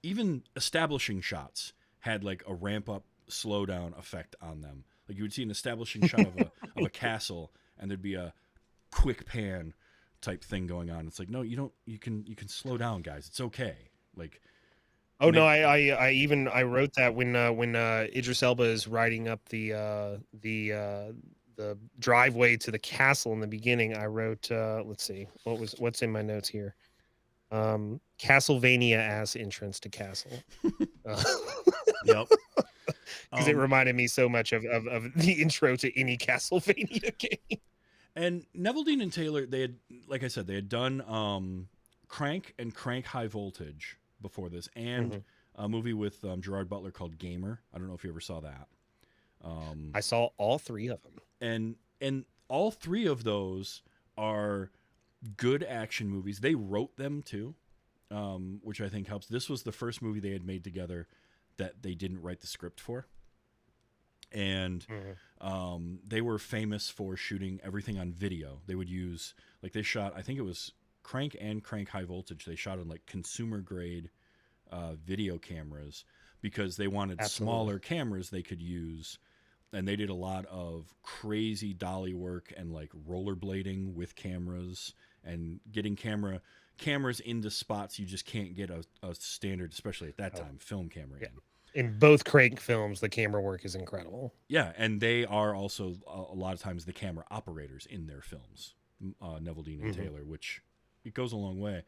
Even establishing shots had like a ramp up, slow down effect on them. Like you would see an establishing shot of a castle, and there'd be a quick pan type thing going on. It's like, no, you don't. You can slow down, guys. It's okay. Like, oh no, I wrote that when Idris Elba is riding up the driveway to the castle in the beginning. I wrote, let's see, what's in my notes here. Castlevania ass entrance to castle. Yep. Because it reminded me so much of the intro to any Castlevania game. And Neville, Dean, and Taylor, they had, like I said, they had done Crank and Crank High Voltage before this, and a movie with Gerard Butler called Gamer. I don't know if you ever saw that. I saw all three of them. And all three of those are good action movies. They wrote them too, which I think helps. This was the first movie they had made together that they didn't write the script for. And they were famous for shooting everything on video. They would use, like, they shot, I think it was Crank and Crank High Voltage. They shot on like consumer grade video cameras because they wanted smaller cameras they could use. And they did a lot of crazy dolly work and like rollerblading with cameras and getting cameras into spots you just can't get a standard, especially at that time, film camera in. In both Crank films, the camera work is incredible. Yeah, and they are also a lot of times the camera operators in their films, Neville, Dean, and Taylor, which it goes a long way.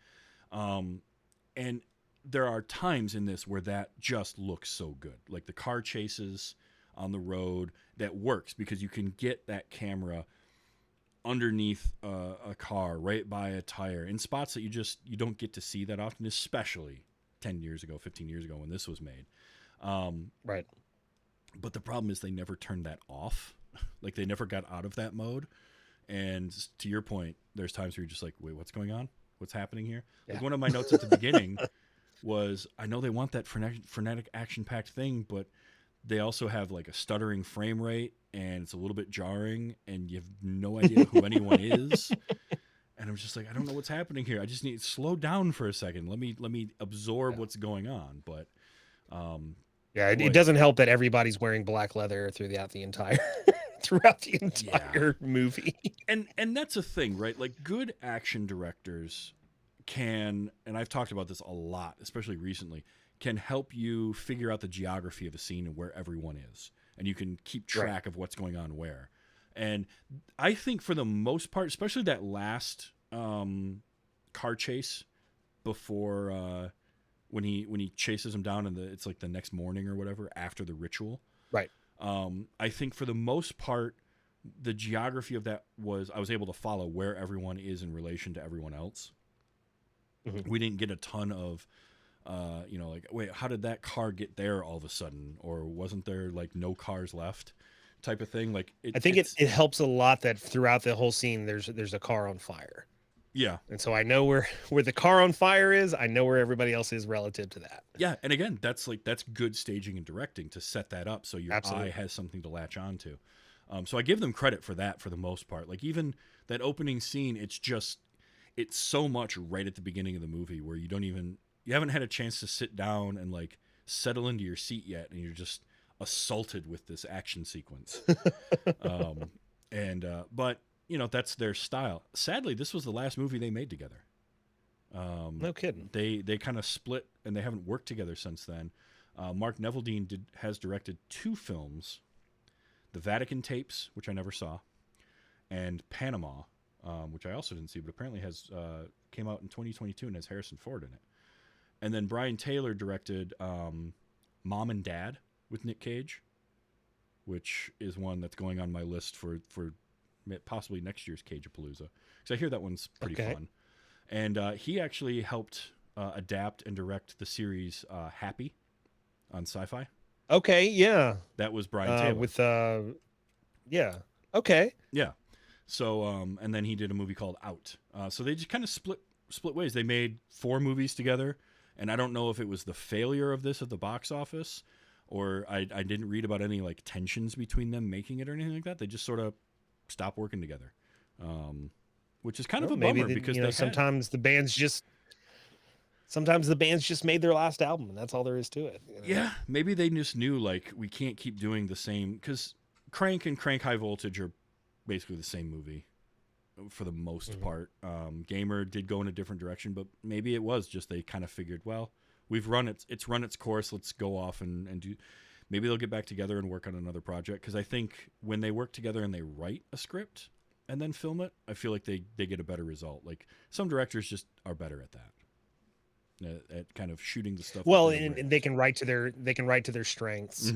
And there are times in this where that just looks so good. Like the car chases on the road, that works because you can get that camera underneath a car, right by a tire, in spots that you don't get to see that often, especially 10 years ago, 15 years ago when this was made. Right. But the problem is they never turned that off. Like they never got out of that mode. And to your point, there's times where you're just like, wait, what's going on? What's happening here? Yeah. Like one of my notes at the beginning was, I know they want that frenetic action-packed thing, but they also have like a stuttering frame rate and it's a little bit jarring and you have no idea who anyone is. And I'm just like, I don't know what's happening here. I just need to slow down for a second. Let me absorb what's going on. But it doesn't help that everybody's wearing black leather throughout the entire movie. And that's a thing, right? Like good action directors can, and I've talked about this a lot, especially recently, can help you figure out the geography of a scene and where everyone is. And you can keep track of what's going on where. And I think for the most part, especially that last car chase before when he chases him down and it's like the next morning or whatever after the ritual. Right. I think for the most part, the geography of that I was able to follow where everyone is in relation to everyone else. We didn't get a ton of like, wait, how did that car get there all of a sudden? Or wasn't there like no cars left type of thing? Like I think it helps a lot that throughout the whole scene, there's a car on fire. Yeah. And so I know where the car on fire is. I know where everybody else is relative to that. Yeah. And again, that's good staging and directing to set that up. So your eye has something to latch onto. So I give them credit for that for the most part. Like even that opening scene, it's so much right at the beginning of the movie where you haven't had a chance to sit down and like settle into your seat yet. And you're just assaulted with this action sequence. But that's their style. Sadly, this was the last movie they made together. No kidding. They kind of split and they haven't worked together since then. Mark Neveldine has directed 2 films, The Vatican Tapes, which I never saw, and Panama, which I also didn't see, but apparently came out in 2022 and has Harrison Ford in it. And then Brian Taylor directed Mom and Dad with Nick Cage, which is one that's going on my list for possibly next year's Cage-A-Palooza, because I hear that one's pretty fun. And he actually helped adapt and direct the series Happy on Sci-Fi. Okay, yeah. That was Brian Taylor. With yeah. Okay. Yeah. So and then he did a movie called Out. So they just kind of split ways. They made 4 movies together, and I don't know if it was the failure of this at the box office, or I didn't read about any like tensions between them making it or anything like that. They just sort of stopped working together, which is kind of a bummer because sometimes the bands just made their last album, and that's all there is to it. You know? Yeah, maybe they just knew like we can't keep doing the same, because Crank and Crank High Voltage are basically the same movie for the most part. Gamer did go in a different direction, but maybe it was just they kind of figured, well, we've run it's run its course. Let's go off and do. Maybe they'll get back together and work on another project, because I think when they work together and they write a script and then film it, I feel like they get a better result. Like some directors just are better at that, at kind of shooting the stuff. Well, and they can write to their strengths.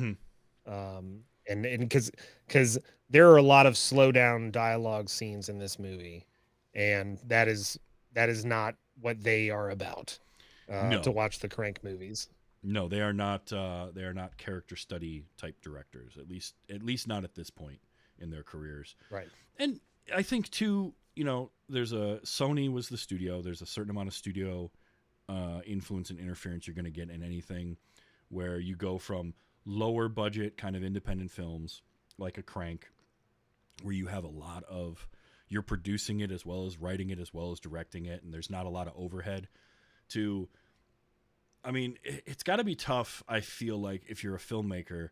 And because there are a lot of slow down dialogue scenes in this movie, and that is not what they are about. To watch the Crank movies. No, they are not. They are not character study type directors. At least not at this point in their careers. Right. And I think too, there's Sony was the studio. There's a certain amount of studio influence and interference you're going to get in anything where you go from lower budget kind of independent films like a Crank, where you have a lot of, you're producing it as well as writing it as well as directing it, and there's not a lot of overhead, to, I mean, it's got to be tough, I feel like, if you're a filmmaker,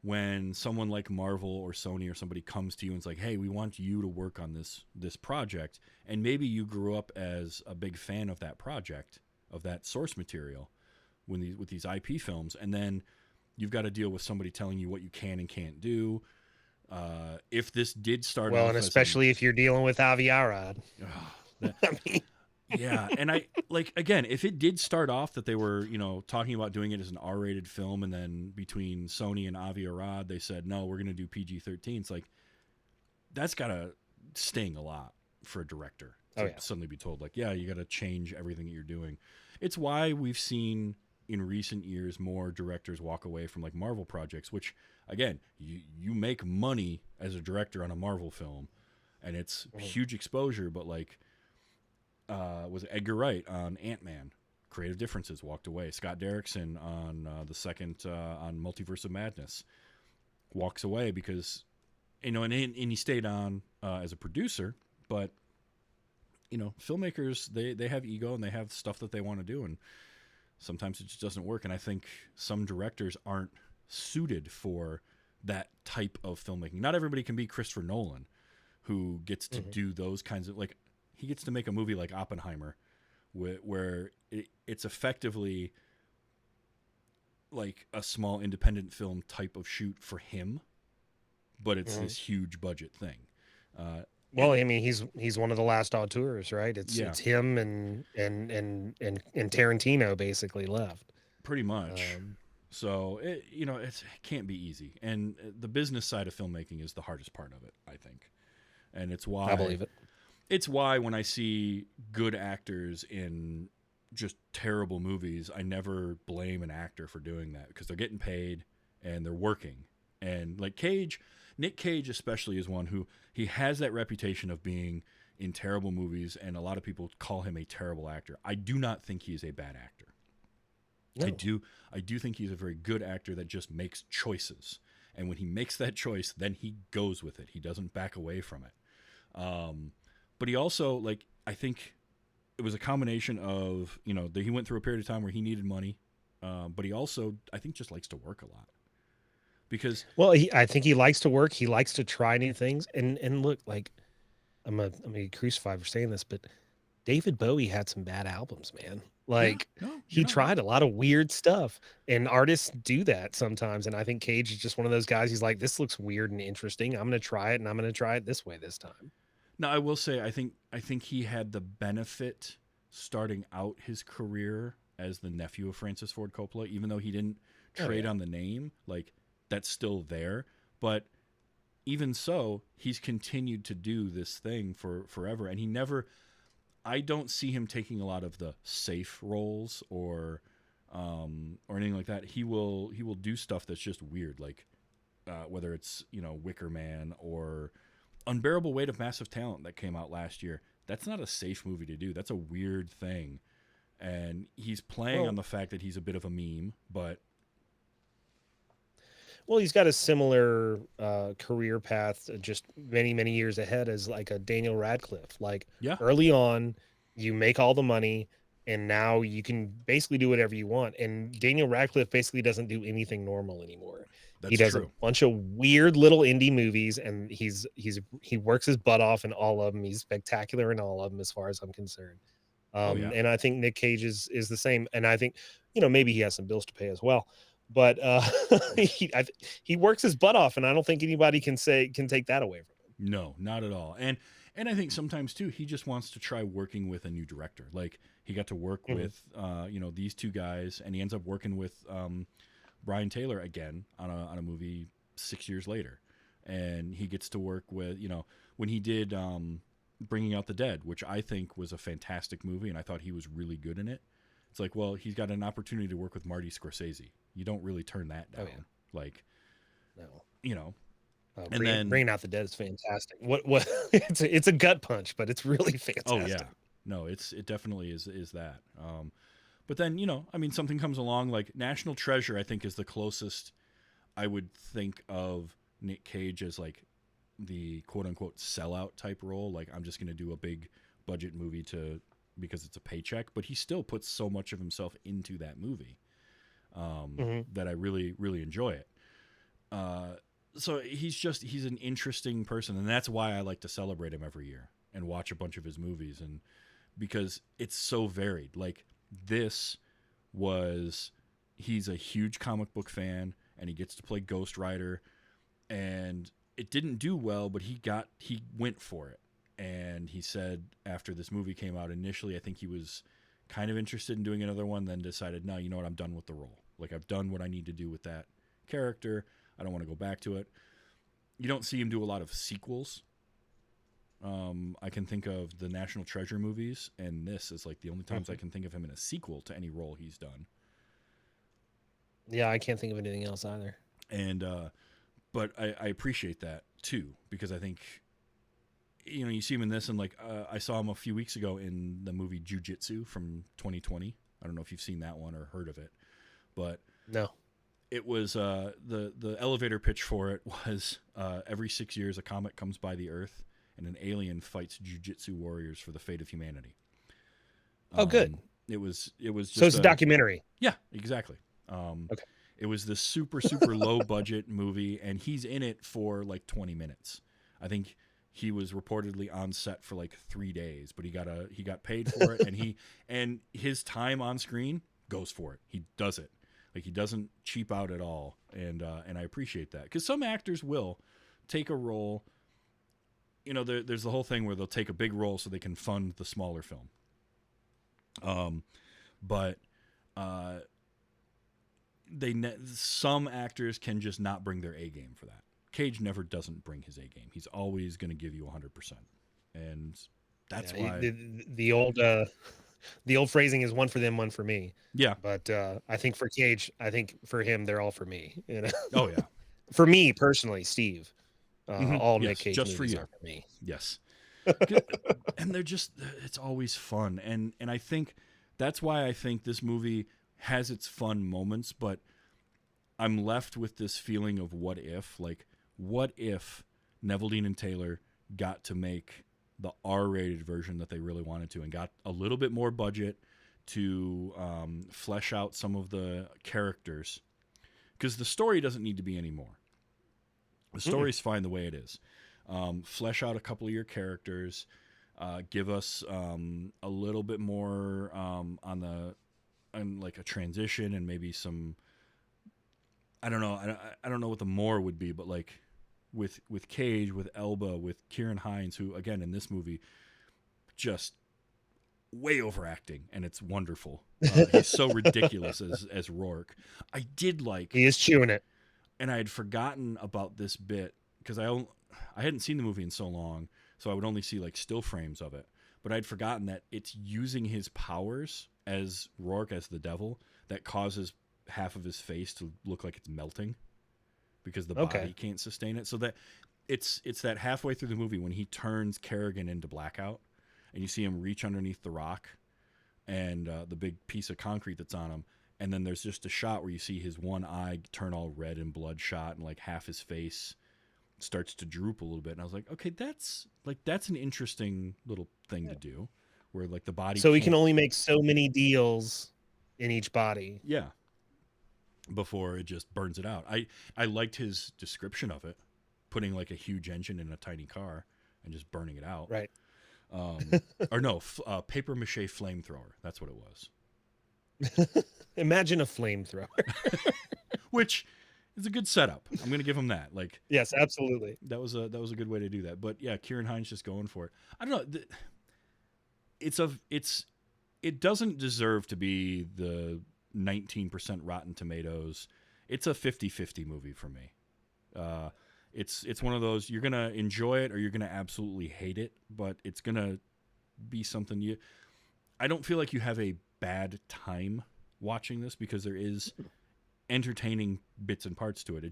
when someone like Marvel or Sony or somebody comes to you and is like, hey, we want you to work on this project, and maybe you grew up as a big fan of that project, of that source material with these IP films, and then you've got to deal with somebody telling you what you can and can't do. If this did start off, and especially if you're dealing with Avi Arad. I mean, yeah, and I like, again, if it did start off that they were, talking about doing it as an R-rated film, and then between Sony and Avi Arad, they said, no, we're going to do PG-13. It's like, that's got to sting a lot for a director to suddenly be told, like, yeah, you got to change everything that you're doing. It's why we've seen in recent years more directors walk away from like Marvel projects, which, again, you make money as a director on a Marvel film, and it's huge exposure, but like, was Edgar Wright on Ant-Man, creative differences, walked away. Scott Derrickson on the second on Multiverse of Madness walks away because, and he stayed on as a producer, but filmmakers, they have ego and they have stuff that they want to do, and sometimes it just doesn't work. And I think some directors aren't suited for that type of filmmaking. Not everybody can be Christopher Nolan, who gets to do those kinds of, like, he gets to make a movie like Oppenheimer, where it's effectively like a small independent film type of shoot for him, but it's this huge budget thing. Well, I mean, he's one of the last auteurs, right? It's him and Tarantino basically left. Pretty much. So it can't be easy, and the business side of filmmaking is the hardest part of it, I think, and it's why I believe it. It's why when I see good actors in just terrible movies, I never blame an actor for doing that, because they're getting paid and they're working. And like Nick Cage especially is one who, he has that reputation of being in terrible movies, and a lot of people call him a terrible actor. I do not think he is a bad actor. No. I do think he's a very good actor that just makes choices. And when he makes that choice, then he goes with it. He doesn't back away from it. But he also, like, I think it was a combination of, that he went through a period of time where he needed money, but he also, I think, just likes to work a lot. Because, well, I think he likes to work. He likes to try new things. And look, like, I'm gonna be crucified for saying this, but David Bowie had some bad albums, man. Like, he tried a lot of weird stuff, and artists do that sometimes. And I think Cage is just one of those guys. He's like, this looks weird and interesting. I'm going to try it, and I'm going to try it this way this time. Now, I will say, I think he had the benefit starting out his career as the nephew of Francis Ford Coppola, even though he didn't trade on the name. Like, that's still there. But even so, he's continued to do this thing for forever, and he never. I don't see him taking a lot of the safe roles or anything like that. He will do stuff that's just weird, like whether it's Wicker Man or Unbearable Weight of Massive Talent that came out last year. That's not a safe movie to do. That's a weird thing, and he's playing on the fact that he's a bit of a meme, but. Well, he's got a similar career path, just many, many years ahead as like a Daniel Radcliffe. Like early on, you make all the money, and now you can basically do whatever you want. And Daniel Radcliffe basically doesn't do anything normal anymore. He does a bunch of weird little indie movies, and he works his butt off in all of them. He's spectacular in all of them, as far as I'm concerned. And I think Nick Cage is the same. And I think maybe he has some bills to pay as well. But he works his butt off, and I don't think anybody can take that away from him. No, not at all. And I think sometimes too, he just wants to try working with a new director. Like, he got to work with these two guys, and he ends up working with Brian Taylor again on a movie 6 years later, and he gets to work with when he did Bringing Out the Dead, which I think was a fantastic movie, and I thought he was really good in it. It's like, well, he's got an opportunity to work with Marty Scorsese. You don't really turn that down. Like, no. And then Bringing Out the Dead is fantastic. What it's a gut punch, but it's really fantastic. Oh yeah, no, it definitely is that. But then something comes along like National Treasure. I think is the closest I would think of Nick Cage as like the quote unquote sellout type role. Like, I'm just going to do a big budget movie because it's a paycheck, but he still puts so much of himself into that movie that I really, really enjoy it. So he's an interesting person, and that's why I like to celebrate him every year and watch a bunch of his movies, and because it's so varied. Like, he's a huge comic book fan, and he gets to play Ghost Rider, and it didn't do well, but he went for it. And he said after this movie came out, initially I think he was kind of interested in doing another one, then decided, no, you know what, I'm done with the role. Like, I've done what I need to do with that character. I don't want to go back to it. You don't see him do a lot of sequels. I can think of the National Treasure movies, and this is like the only times I can think of him in a sequel to any role he's done. Yeah, I can't think of anything else either. And but I appreciate that too, because I think you see him in this, and like I saw him a few weeks ago in the movie Jiu-Jitsu from 2020. I don't know if you've seen that one or heard of it, but no. It was the elevator pitch for it was every 6 years a comet comes by the Earth and an alien fights jiu-jitsu warriors for the fate of humanity. Oh, good. It was just so it's a documentary. Yeah, exactly. Okay. It was this super low budget movie, and he's in it for like 20 minutes. I think he was reportedly on set for like 3 days, but he got paid for it, and his time on screen goes for it. He does it. Like, he doesn't cheap out at all, and I appreciate that, because some actors will take a role. There's the whole thing where they'll take a big role so they can fund the smaller film. But some actors can just not bring their A game for that. Cage never doesn't bring his A game. He's always going to give you 100%, and that's why the old phrasing is one for them, one for me. Yeah. But I think for Cage, I think for him, they're all for me. Oh yeah. For me personally, Steve, all Nick Cage just movies for you. are for me. Yes. And it's always fun. And I think that's why I think this movie has its fun moments, but I'm left with this feeling of what if Neville Dean and Taylor got to make the R-rated version that they really wanted to, and got a little bit more budget to flesh out some of the characters, because the story doesn't need to be any more. The story's fine the way it is. Flesh out a couple of your characters, give us a little bit more on like a transition, and maybe some, I don't know. I don't know what the more would be, but like with Cage, with Elba, with Cirian Hinds, who again in this movie just way overacting, and it's wonderful. He's so ridiculous as Rourke. I did like, He is chewing it. and I had forgotten about this bit because I hadn't seen the movie in so long, so I would only see like still frames of it. But I'd forgotten that it's using his powers as Rourke, as the devil, that causes half of his face to look like it's melting because the body can't sustain it. So that it's that halfway through the movie when he turns Kerrigan into Blackout, and you see him reach underneath the rock and the big piece of concrete that's on him. And then there's just a shot where you see his one eye turn all red and bloodshot, and like half his face starts to droop a little bit. And I was like, okay, that's an interesting little thing to do, where like the body. So he can only make so many deals in each body. Yeah. Before it just burns it out. I liked his description of it, putting like a huge engine in a tiny car and just burning it out. Right. Or no, paper mache flamethrower. That's what it was. Imagine a flamethrower. Which is a good setup. I'm going to give him that. Like, yes, absolutely. that was a good way to do that. But yeah, Cirian Hinds just going for it. I don't know. It doesn't deserve to be the 19% Rotten Tomatoes. It's a 50-50 movie for me. It's one of those, you're going to enjoy it or you're going to absolutely hate it, but it's going to be something I don't feel like you have a bad time watching this because there is entertaining bits and parts to it.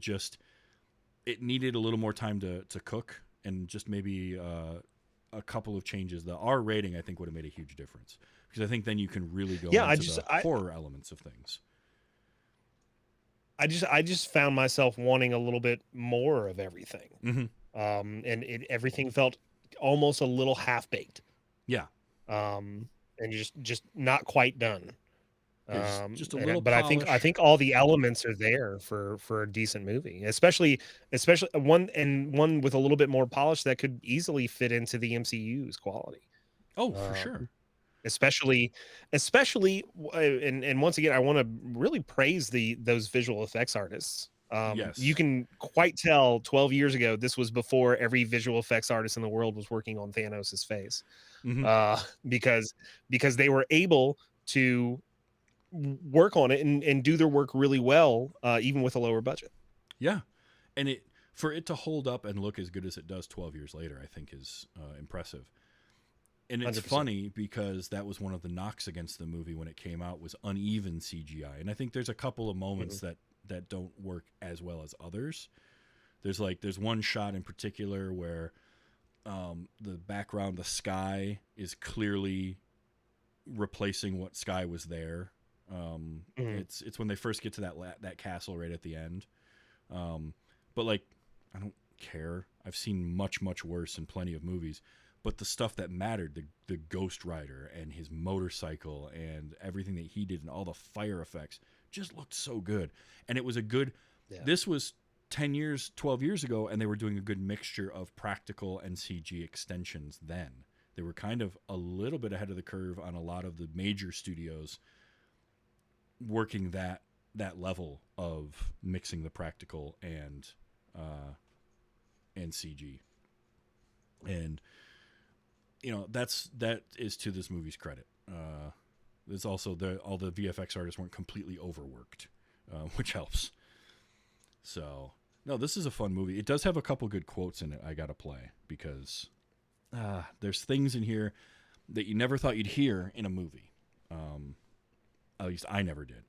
It needed a little more time to cook, and just maybe a couple of changes. The R rating, I think, would have made a huge difference, because I think then you can really go into the horror elements of things. I just found myself wanting a little bit more of everything. Mm-hmm. And everything felt almost a little half baked. Yeah. And just not quite done. Just a little but polish. I think all the elements are there for a decent movie, especially one with a little bit more polish that could easily fit into the MCU's quality. Oh, for sure. Especially, and once again, I want to really praise those visual effects artists. Yes. You can quite tell 12 years ago, this was before every visual effects artist in the world was working on Thanos' face. Mm-hmm. Because they were able to work on it and do their work really well, even with a lower budget. Yeah. And for it to hold up and look as good as it does 12 years later, I think is impressive. And it's 100%. Funny because that was one of the knocks against the movie when it came out, was uneven CGI. And I think there's a couple of moments that don't work as well as others. There's one shot in particular where the background, the sky, is clearly replacing what sky was there. It's when they first get to that castle right at the end. But like, I don't care. I've seen much worse in plenty of movies. But the stuff that mattered, the Ghost Rider and his motorcycle and everything that he did and all the fire effects, just looked so good. And it was a good. Yeah. This was 12 years ago, and they were doing a good mixture of practical and CG extensions then. They were kind of a little bit ahead of the curve on a lot of the major studios working that level of mixing the practical and CG. And that is to this movie's credit. There's also all the VFX artists weren't completely overworked, which helps. So, no, this is a fun movie. It does have a couple good quotes in it I got to play, because there's things in here that you never thought you'd hear in a movie. At least I never did.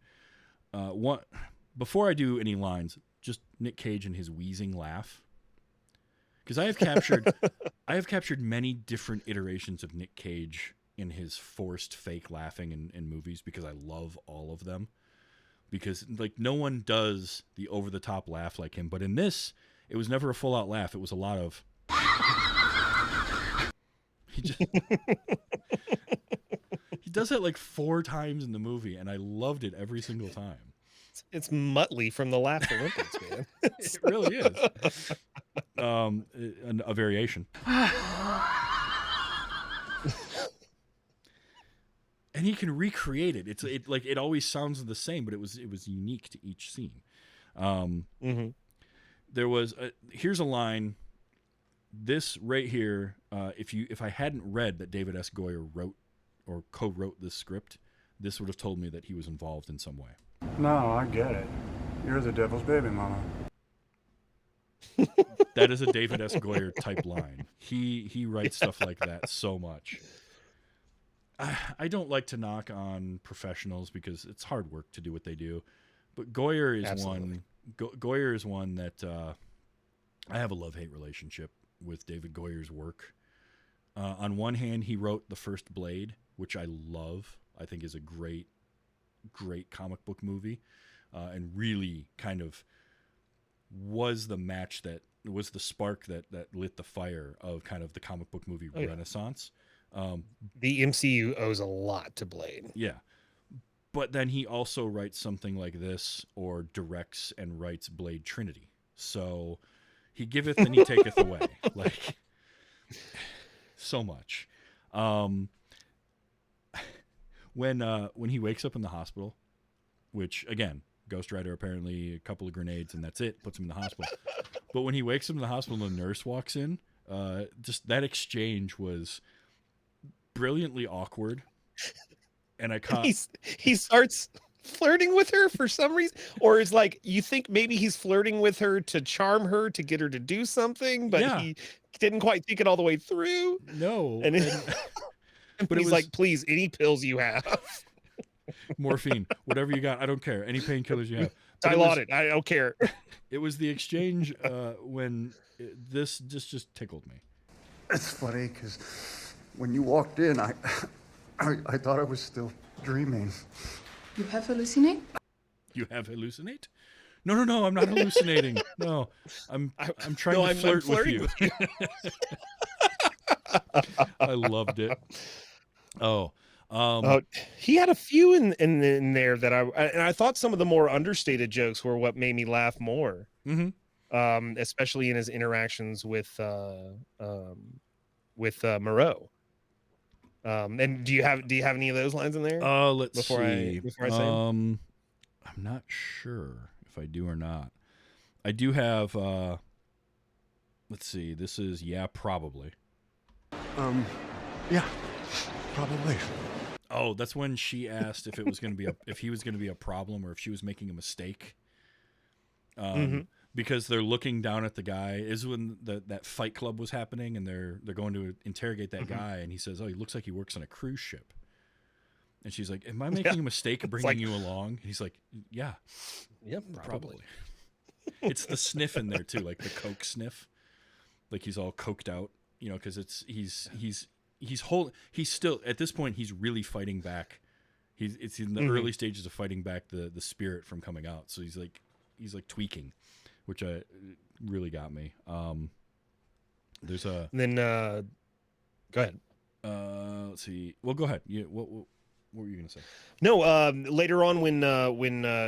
Before I do any lines, just Nick Cage and his wheezing laugh. Because I have captured many different iterations of Nick Cage in his forced fake laughing in movies, because I love all of them. Because like no one does the over the top laugh like him, but in this, it was never a full out laugh. It was a lot of. He does that like 4 times in the movie, and I loved it every single time. It's Muttley from the Laugh Olympics, man. It really is. A variation. And he can recreate it. It always sounds the same, but it was unique to each scene. There was here's a line. This right here, if I hadn't read that David S. Goyer wrote or co-wrote this script, this would have told me that he was involved in some way. No, I get it. You're the devil's baby mama. That is a David S. Goyer type line. He writes stuff like that so much. I don't like to knock on professionals because it's hard work to do what they do, but Goyer is one. Goyer is one that I have a love-hate relationship with David Goyer's work. On one hand, he wrote the first Blade, which I love. I think is a great comic book movie, and really kind of was the match that was the spark that lit the fire of kind of the comic book movie renaissance. The MCU owes a lot to Blade. Yeah. But then he also writes something like this, or directs and writes Blade Trinity. So he giveth and he taketh away. Like, so much. When he wakes up in the hospital, which, again, Ghost Rider apparently a couple of grenades and that's it, puts him in the hospital. But when he wakes up in the hospital and the nurse walks in, just that exchange was brilliantly awkward. And I caught... He starts flirting with her for some reason, or is like, you think maybe he's flirting with her to charm her, to get her to do something, but he didn't quite think it all the way through. No. But he's like, please, any pills you have. Morphine, whatever you got, I don't care. Any painkillers you have. I don't care. It was the exchange when this just tickled me. It's funny because when you walked in, I thought I was still dreaming. You have hallucinate? You have hallucinate? No, I'm not hallucinating. No, I'm trying to flirt with you. I loved it. He had a few in there that I thought some of the more understated jokes were what made me laugh more. Mm-hmm. Especially in his interactions with Moreau. And do you have any of those lines in there? Let's see. Before I say I'm not sure if I do or not. I do have. Let's see. This is probably. Yeah, probably. Oh, that's when she asked if it was going to be if he was going to be a problem or if she was making a mistake. Because they're looking down at the guy. Is when that Fight Club was happening, and they're going to interrogate that guy, and he says, "Oh, he looks like he works on a cruise ship." And she's like, "Am I making a mistake of bringing you along?" And he's like, "Yeah, probably." It's the sniff in there too, like the coke sniff, like he's all coked out, because he's still at this point he's really fighting back. It's in the early stages of fighting back the spirit from coming out. So he's like tweaking, which really got me. There's a and then go ahead. Let's see. Well, go ahead. What were you gonna say? No, later on when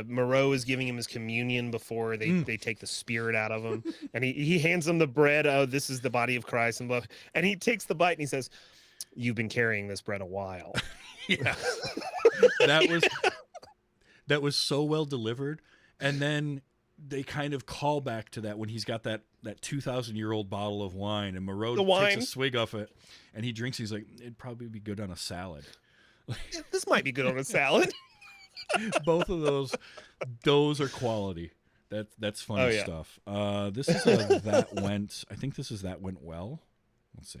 Moreau is giving him his communion before they take the spirit out of him, and he hands him the bread. Oh, this is the body of Christ, and blah. And he takes the bite and he says, "You've been carrying this bread a while." Yeah, that was so well delivered. And then they kind of call back to that when he's got that 2,000-year-old bottle of wine, and Moreau takes a swig of it, and he drinks. He's like, "It'd probably be good on a salad." This might be good on a salad. Both of those are quality. That's funny stuff. This is I think this is that went well. Let's see.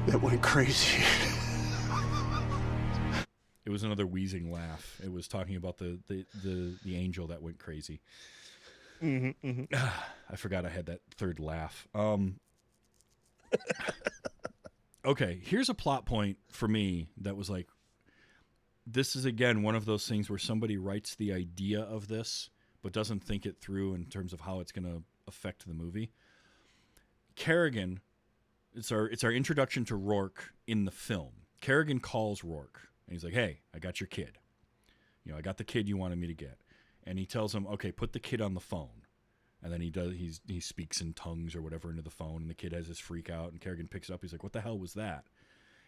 That went crazy. It was another wheezing laugh. It was talking about the angel that went crazy. I forgot I had that third laugh. Okay, here's a plot point for me that was like, this is again one of those things where somebody writes the idea of this but doesn't think it through in terms of how it's going to affect the movie. Kerrigan, it's our introduction to Rourke in the film. Kerrigan calls Rourke and he's like, "Hey, I got your kid. I got the kid you wanted me to get." And he tells him, "Okay, put the kid on the phone." And then he speaks in tongues or whatever into the phone, and the kid has this freak out, and Kerrigan picks it up. He's like, "What the hell was that?"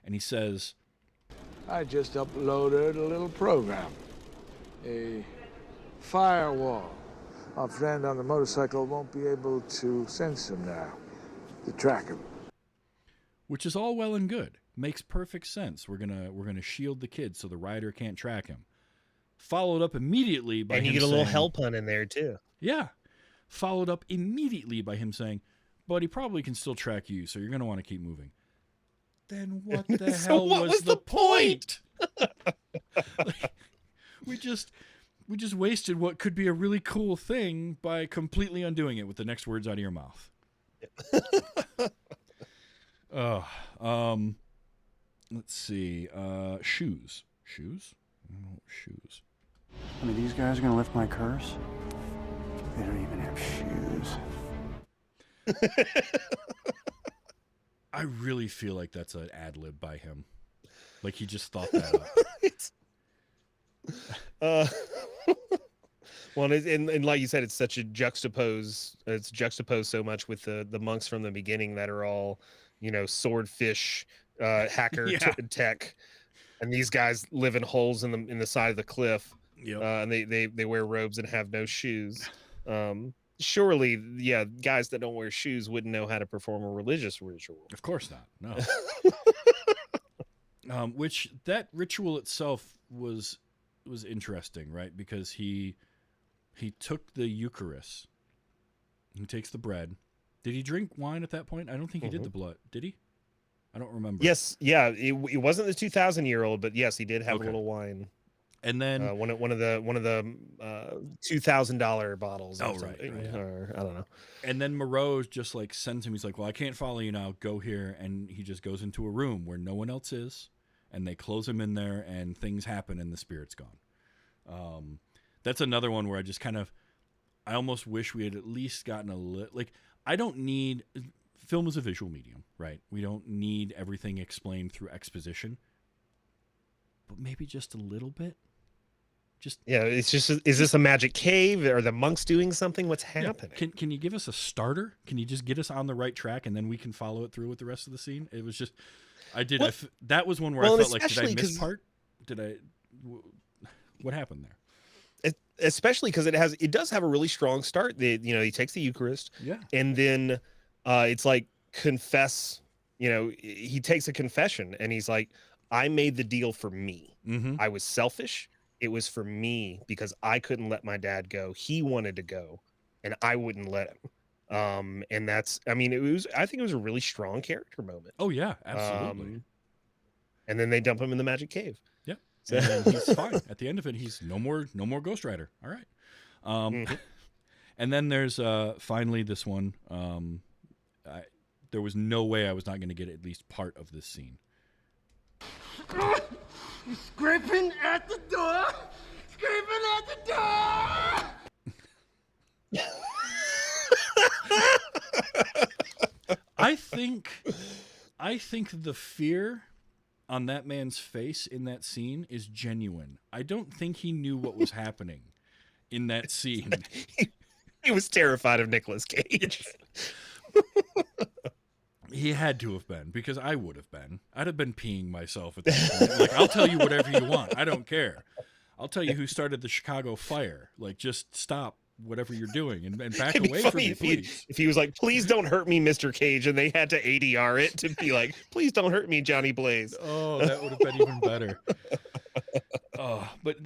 And he says, "I just uploaded a little program, a firewall. Our friend on the motorcycle won't be able to sense him now, to track him." Which is all well and good. Makes perfect sense. We're gonna shield the kid so the rider can't track him. Followed up immediately by And you him get a little saying, hell pun in there too. yeah. Followed up immediately by him saying, but he probably can still track you, so you're gonna want to keep moving. Then what the So hell what was the point? point? Like, we just wasted what could be a really cool thing by completely undoing it with the next words out of your mouth. Let's see. Shoes. Shoes? Oh, shoes. I mean, these guys are gonna lift my curse? They don't even have shoes. I really feel like that's an ad lib by him. Like he just thought that up. Well, and like you said, it's such a juxtapose. It's juxtaposed so much with the monks from the beginning that are all, swordfish, hacker tech, and these guys live in holes in the side of the cliff. Yep. And they wear robes and have no shoes. Surely, guys that don't wear shoes wouldn't know how to perform a religious ritual. Of course not. No. Which that ritual itself was interesting, right? Because he took the Eucharist. He takes the bread. Did he drink wine at that point? I don't think he did the blood. Did he? I don't remember. Yes, yeah. It wasn't the 2,000-year-old, but yes, he did have a little wine. And then one of the $2,000 bottles. Oh, or something, right. Or I don't know. And then Moreau just like sends him. He's like, "Well, I can't follow you now. Go here." And he just goes into a room where no one else is, and they close him in there, and things happen, and the spirit's gone. That's another one where I almost wish we had at least gotten a little. Like, I don't need. Film is a visual medium, right? We don't need everything explained through exposition, but maybe just a little bit. It's just, is this a magic cave? Are the monks doing something? What's happening? Can you give us a starter? Can you just get us on the right track and then we can follow it through with the rest of the scene? It was just, that was one where I felt like, did I miss part? What happened there? Especially because it does have a really strong start. He takes the Eucharist, and then it's like confess. He takes a confession, and he's like, "I made the deal for me. Mm-hmm. I was selfish. It was for me because I couldn't let my dad go. He wanted to go, and I wouldn't let him." And that's, I think it was a really strong character moment. Oh yeah, absolutely. And then they dump him in the magic cave. Yeah. So, and he's fine. At the end of it, he's no more Ghost Rider. All right. And then there's finally this one. There was no way I was not going to get at least part of this scene. You're scraping at the door. Scraping at the door. I think the fear on that man's face in that scene is genuine. I don't think he knew what was happening in that scene. He was terrified of Nicolas Cage. He had to have been, because I would have been. I'd have been peeing myself at that point. Like, I'll tell you whatever you want. I don't care. I'll tell you who started the Chicago fire. Like, just stop whatever you're doing and back away from me, please. If he was like, "Please don't hurt me, Mr. Cage," and they had to ADR it to be like, "Please don't hurt me, Johnny Blaze." Oh, that would have been even better. But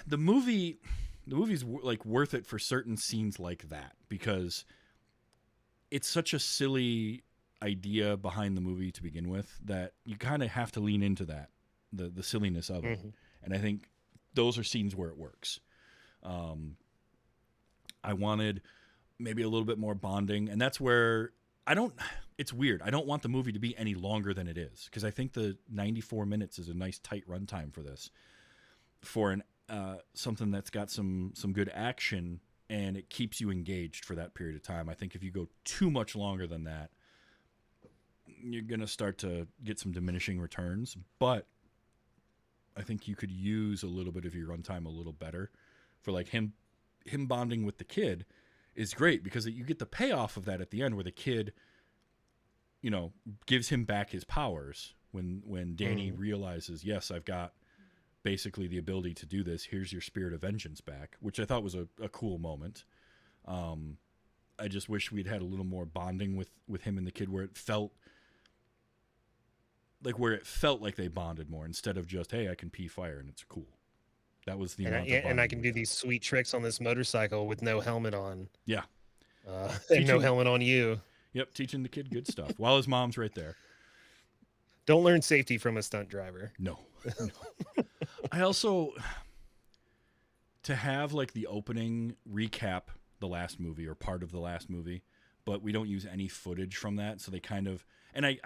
the movie's like worth it for certain scenes like that, because it's such a silly idea behind the movie to begin with that you kind of have to lean into that, the silliness of it. And I think those are scenes where it works. I wanted maybe a little bit more bonding, and that's where it's weird. I don't want the movie to be any longer than it is, because I think the 94 minutes is a nice tight runtime for this, for an something that's got some good action, and it keeps you engaged for that period of time. I think if you go too much longer than that, you're going to start to get some diminishing returns. But I think you could use a little bit of your runtime a little better for, like, him bonding with the kid is great, because you get the payoff of that at the end, where the kid, gives him back his powers when Danny realizes, yes, I've got basically the ability to do this. Here's your spirit of vengeance back, which I thought was a cool moment. I just wish we'd had a little more bonding with him and the kid, where it felt like where it felt like they bonded more instead of just, hey, I can pee fire and it's cool. That was the amount of and I bonding can we do got. these sweet tricks on this motorcycle with no helmet on. Yeah. And no Teaching- helmet on you. Yep, teaching the kid good stuff while his mom's right there. Don't learn safety from a stunt driver. No. No. I also, to have like the opening recap the last movie or part of the last movie, but we don't use any footage from that. So they kind of, and I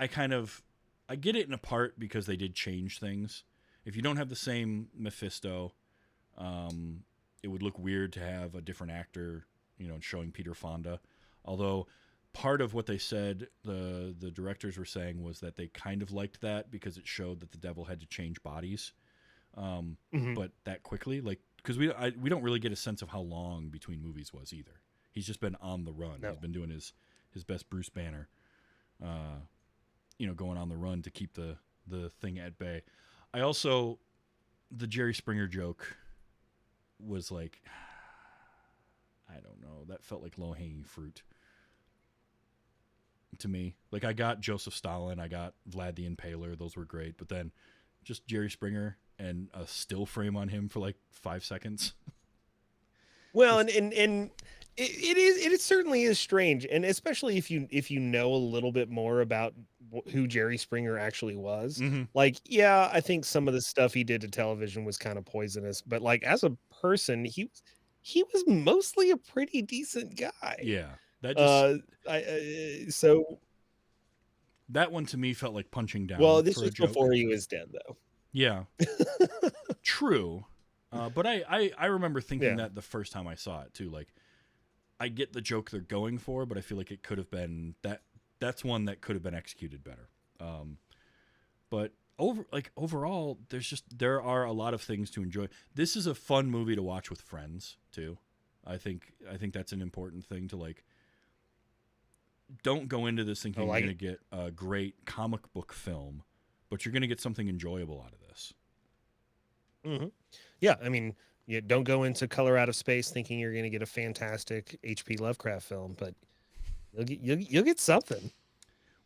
get it in a part because they did change things. If you don't have the same Mephisto, it would look weird to have a different actor, you know, showing Peter Fonda. Although part of what they said, the directors were saying, was that they kind of liked that because it showed that the devil had to change bodies, but that quickly, like, because we don't really get a sense of how long between movies was either. He's just been on the run. No. He's been doing his best Bruce Banner, you know, going on the run to keep the thing at bay. I also, the Jerry Springer joke was like, I don't know, that felt like low-hanging fruit to me. Like, I got Joseph Stalin, I got Vlad the Impaler, those were great, but then just Jerry Springer and a still frame on him for like 5 seconds. Well, and it certainly is strange, and especially if you know a little bit more about who Jerry Springer actually was. Mm-hmm. Like, yeah, I think some of the stuff he did to television was kind of poisonous, but like as a person, he was mostly a pretty decent guy. Yeah, that just so that one to me felt like punching down. Well, this for was a joke. before he was dead, though. Yeah, true. But I remember thinking that the first time I saw it too. Like, I get the joke they're going for, but I feel like it could have been that's one that could have been executed better. But overall, there are a lot of things to enjoy. This is a fun movie to watch with friends too. I think that's an important thing to like. Don't go into this thinking you're going to get a great comic book film, but you're going to get something enjoyable out of this. Mm-hmm. Yeah, I mean, you don't go into Color Out of Space thinking you're going to get a fantastic H.P. Lovecraft film, but you'll get something.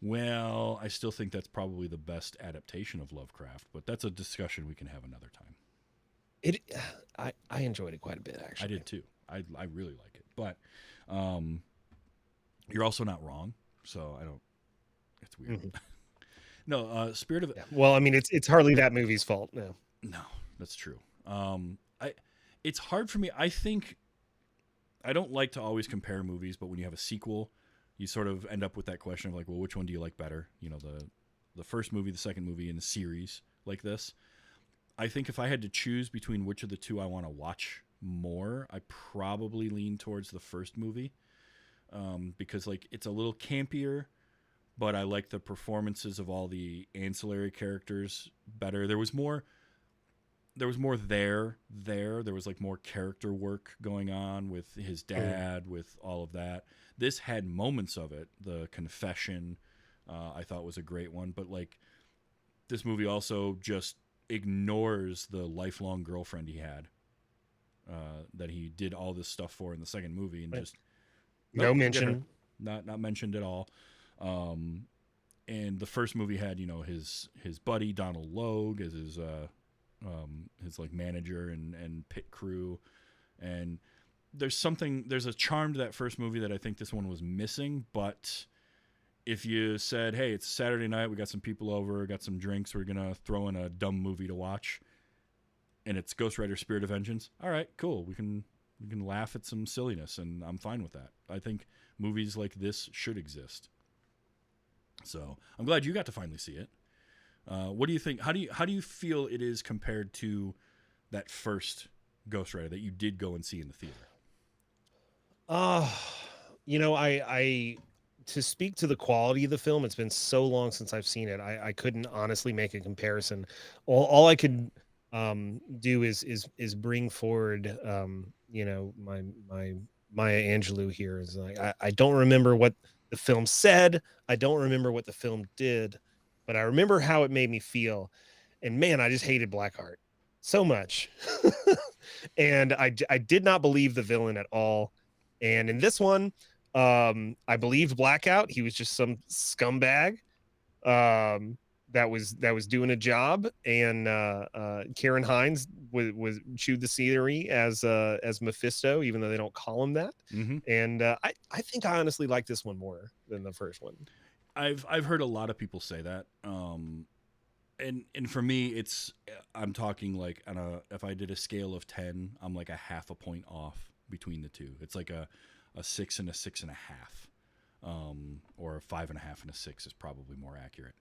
Well, I still think that's probably the best adaptation of Lovecraft, but that's a discussion we can have another time. I enjoyed it quite a bit, actually. I did too. I really like it, but you're also not wrong, so I don't. It's weird. Mm-hmm. No, Spirit of. Yeah. Well, I mean, it's hardly that movie's fault. No, that's true. It's hard for me. I think I don't like to always compare movies, but when you have a sequel, you sort of end up with that question of like, well, which one do you like better? You know, the first movie, the second movie in a series like this. I think if I had to choose between which of the two I want to watch more, I probably lean towards the first movie, because like it's a little campier, but I like the performances of all the ancillary characters better. There was more there. There was like more character work going on with his dad, with all of that. This had moments of it. The confession, I thought was a great one, but like this movie also just ignores the lifelong girlfriend he had, that he did all this stuff for in the second movie, and just no mention, not mentioned at all. And the first movie had, you know, his buddy Donald Logue as his like manager and pit crew, and there's a charm to that first movie that I think this one was missing. But if you said, hey, it's Saturday night, we got some people over, got some drinks, we're gonna throw in a dumb movie to watch, and it's Ghost Rider Spirit of Vengeance, all right, cool, we can laugh at some silliness, and I'm fine with that. I think movies like this should exist. So I'm glad you got to finally see it. What do you think? How do you feel it is compared to that first Ghost Rider that you did go and see in the theater? You know, I to speak to the quality of the film, it's been so long since I've seen it. I couldn't honestly make a comparison. All I could do is bring forward you know, my Maya Angelou here is like, I don't remember what the film said. I don't remember what the film did, but I remember how it made me feel. And man, I just hated Blackheart so much. And I did not believe the villain at all. And in this one, I believed Blackout. He was just some scumbag. that was doing a job, and Cirian Hinds was chewed the scenery as Mephisto, even though they don't call him that. Mm-hmm. And I think I honestly like this one more than the first one. I've heard a lot of people say that. And for me, I'm talking like if I did a scale of 10, I'm like a half a point off between the two. It's like a 6 and a 6.5, or a 5.5 and a 6 is probably more accurate.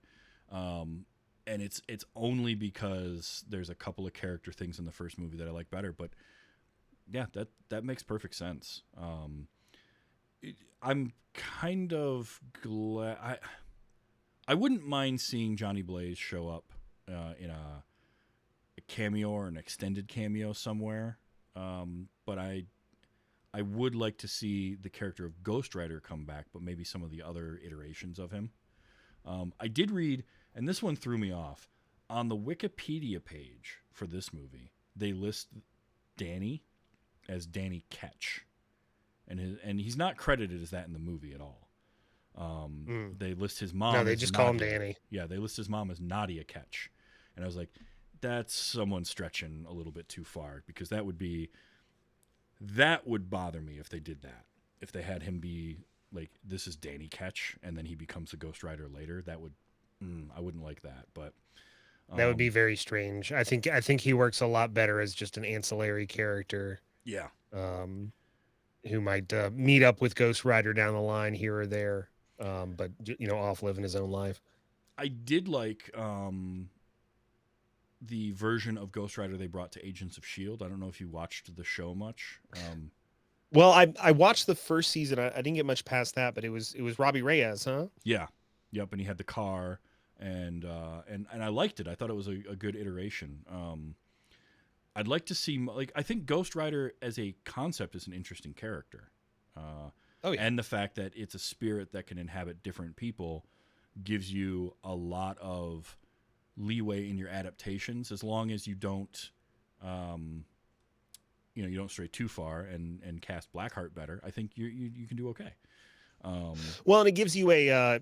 And it's only because there's a couple of character things in the first movie that I like better. But yeah, that makes perfect sense. I'm kind of glad. I wouldn't mind seeing Johnny Blaze show up in a cameo or an extended cameo somewhere. But I would like to see the character of Ghost Rider come back, but maybe some of the other iterations of him. I did read, and this one threw me off, on the Wikipedia page for this movie, they list Danny as Danny Ketch. And he's not credited as that in the movie at all. They list his mom. No, they as just call him Nadia. Danny. Yeah, they list his mom as Nadia Ketch, and I was like, that's someone stretching a little bit too far, because that would bother me if they did that. If they had him be like, this is Danny Ketch, and then he becomes a Ghost Rider later, that would I wouldn't like that. But That would be very strange. I think he works a lot better as just an ancillary character. Yeah. Who might meet up with Ghost Rider down the line here or there, but off living his own life. I did like the version of Ghost Rider they brought to Agents of S.H.I.E.L.D. I don't know if you watched the show much. Well, I watched the first season. I didn't get much past that, but it was Robbie Reyes, huh? Yeah. Yep. And he had the car, and I liked it. I thought it was a good iteration. I'd like to see, like, I think Ghost Rider as a concept is an interesting character. Oh, yeah. And the fact that it's a spirit that can inhabit different people gives you a lot of leeway in your adaptations, as long as you don't, you don't stray too far and cast Blackheart better. I think you can do okay. Well, and it gives you a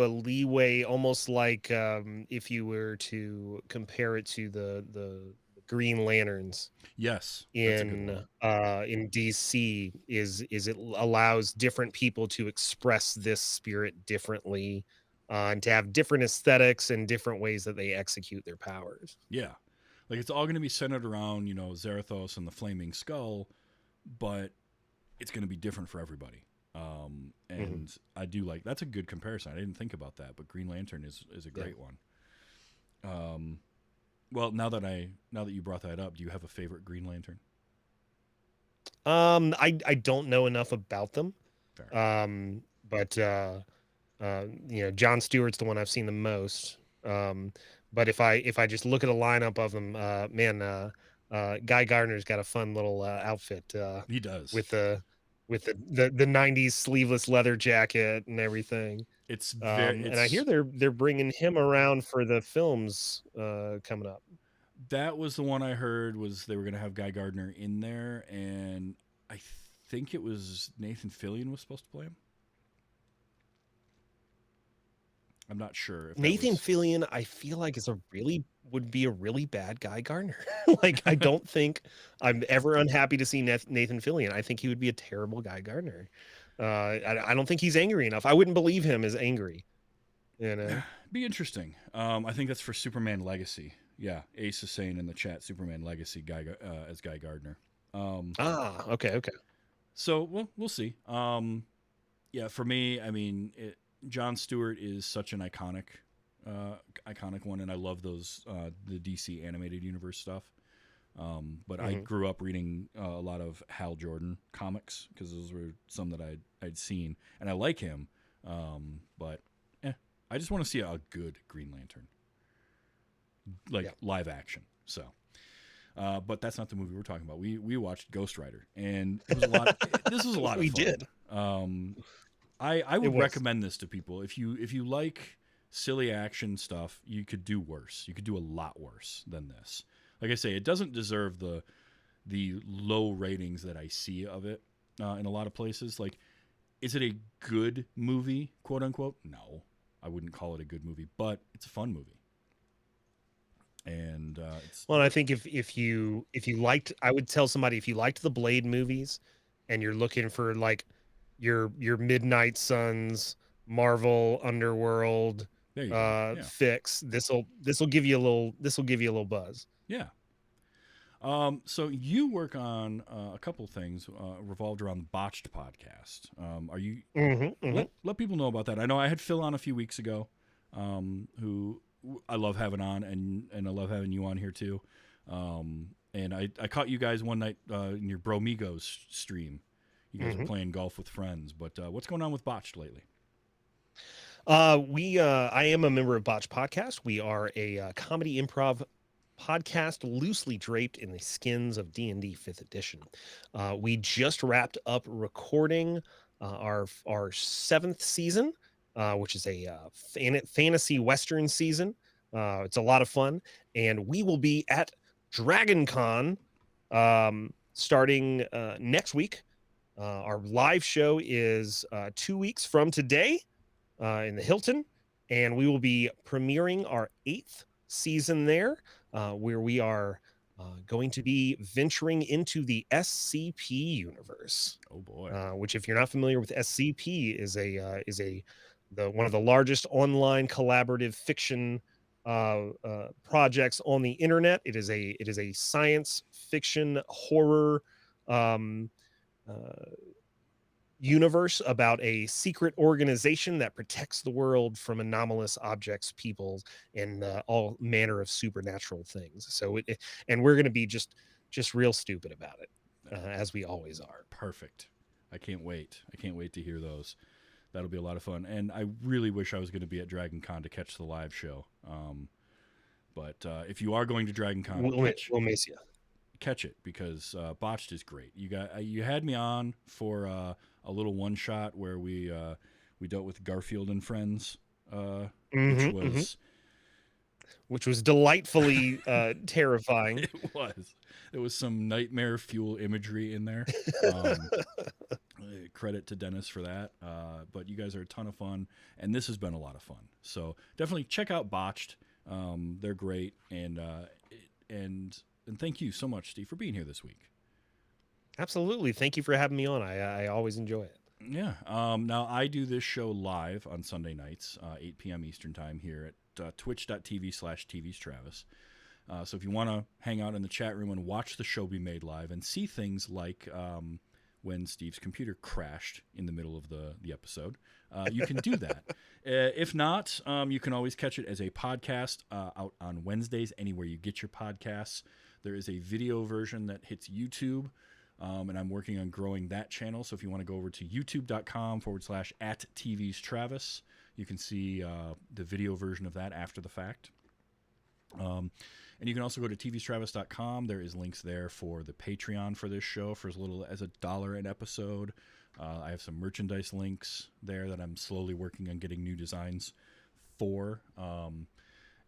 leeway, almost like if you were to compare it to the Green Lanterns. Yes, in DC, is it allows different people to express this spirit differently, and to have different aesthetics and different ways that they execute their powers. Yeah, like it's all going to be centered around Zarathos and the Flaming Skull, but it's going to be different for everybody. And I do like, that's a good comparison. I didn't think about that, but Green Lantern is a great one. Well, now that you brought that up, do you have a favorite Green Lantern? I don't know enough about them. Fair. But John Stewart's the one I've seen the most. But if I just look at a lineup of them, Guy Gardner's got a fun little outfit. He does, with the 90s sleeveless leather jacket and everything. It's very, and I hear they're bringing him around for the films coming up. That was the one I heard, was they were going to have Guy Gardner in there, and I think it was Nathan Fillion was supposed to play him. I'm not sure. If Nathan Fillion, I feel like would be a really bad Guy Gardner. Like, I don't think I'm ever unhappy to see Nathan Fillion. I think he would be a terrible Guy Gardner. I don't think he's angry enough. I wouldn't believe him as angry. Be interesting. I think that's for Superman Legacy. Yeah, Ace is saying in the chat, Superman Legacy as Guy Gardner. Okay. So we'll see. Yeah, for me, I mean, Jon Stewart is such an iconic one, and I love those the DC animated universe stuff. But I grew up reading a lot of Hal Jordan comics, because those were some that I'd seen, and I like him. But I just want to see a good Green Lantern, live action. So, but that's not the movie we're talking about. We watched Ghost Rider, and it was a lot. This was a lot of fun. We did. I would recommend this to people. If you like silly action stuff, you could do worse. You could do a lot worse than this. Like I say, it doesn't deserve the low ratings that I see of it in a lot of places. Like, is it a good movie, quote unquote? No, I wouldn't call it a good movie, but it's a fun movie. And Well, I think if you liked, I would tell somebody, if you liked the Blade movies and you're looking for like your Midnight Suns, Marvel Underworld there you go. Yeah. fix, this will give you a little buzz. Yeah. So you work on a couple things revolved around the Botched podcast. Are you let people know about that? I know I had Phil on a few weeks ago, who I love having on, and I love having you on here too. And I caught you guys one night in your Bromigos stream. You guys were playing golf with friends. But what's going on with Botched lately? I am a member of Botched Podcast. We are a comedy improv podcast loosely draped in the skins of D&D 5th edition. We just wrapped up recording our 7th season, which is a fantasy Western season. It's a lot of fun, and we will be at DragonCon starting next week. Our live show is 2 weeks from today in the Hilton, and we will be premiering our 8th season there, where we are going to be venturing into the SCP universe. Oh boy! Which, if you're not familiar with SCP, is one of the largest online collaborative fiction projects on the internet. It is a science fiction horror universe about a secret organization that protects the world from anomalous objects, peoples, and all manner of supernatural things. So and we're going to be just real stupid about it, as we always are. Perfect. I can't wait to hear those. That'll be a lot of fun. And I really wish I was going to be at DragonCon to catch the live show. But if you are going to DragonCon, we'll miss you. Catch it, because Botched is great. You had me on for a little one shot where we dealt with Garfield and Friends, which was delightfully terrifying. It was some nightmare fuel imagery in there. Credit to Dennis for that. But you guys are a ton of fun, and this has been a lot of fun. So definitely check out Botched. They're great, and thank you so much, Steve, for being here this week. Absolutely. Thank you for having me on. I always enjoy it. Yeah. Now, I do this show live on Sunday nights, 8 p.m. Eastern time here at twitch.tv/TV's Travis. So if you want to hang out in the chat room and watch the show be made live and see things like when Steve's computer crashed in the middle of the episode, you can do that. If not, you can always catch it as a podcast out on Wednesdays, anywhere you get your podcasts. There is a video version that hits YouTube, and I'm working on growing that channel. So if you want to go over to youtube.com/@TV's Travis, you can see the video version of that after the fact. And you can also go to tvstravis.com. There is links there for the Patreon for this show for as little as $1 an episode. I have some merchandise links there that I'm slowly working on getting new designs for.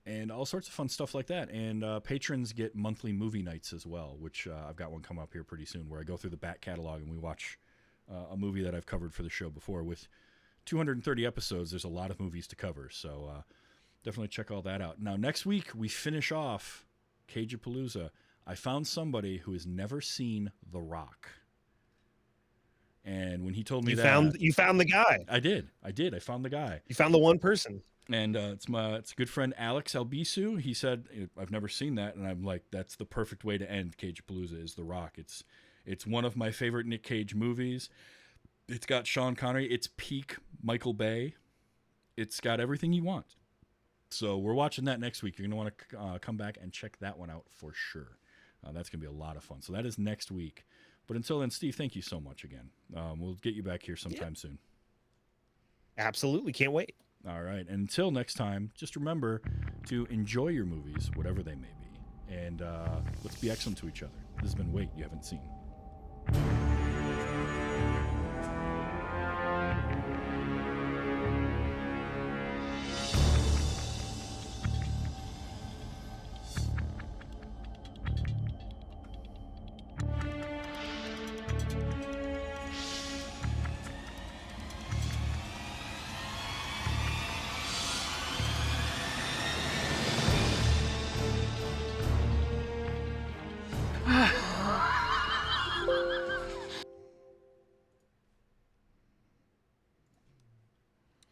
And all sorts of fun stuff like that. And patrons get monthly movie nights as well, which I've got one come up here pretty soon, where I go through the back catalog and we watch a movie that I've covered for the show before. With 230 episodes, there's a lot of movies to cover. So definitely check all that out. Now, next week, we finish off Cage-A-Palooza. I found somebody who has never seen The Rock. And when he told me you found the guy. I did. I found the guy. You found the one person. And it's a good friend, Alex Albisu. He said, I've never seen that. And I'm like, that's the perfect way to end Cage-A-Palooza, is The Rock. It's one of my favorite Nick Cage movies. It's got Sean Connery. It's peak Michael Bay. It's got everything you want. So we're watching that next week. You're going to want to come back and check that one out for sure. That's going to be a lot of fun. So that is next week. But until then, Steve, thank you so much again. We'll get you back here sometime soon. Absolutely. Can't wait. All right. And until next time, just remember to enjoy your movies, whatever they may be. And let's be excellent to each other. This has been Wait You Haven't Seen.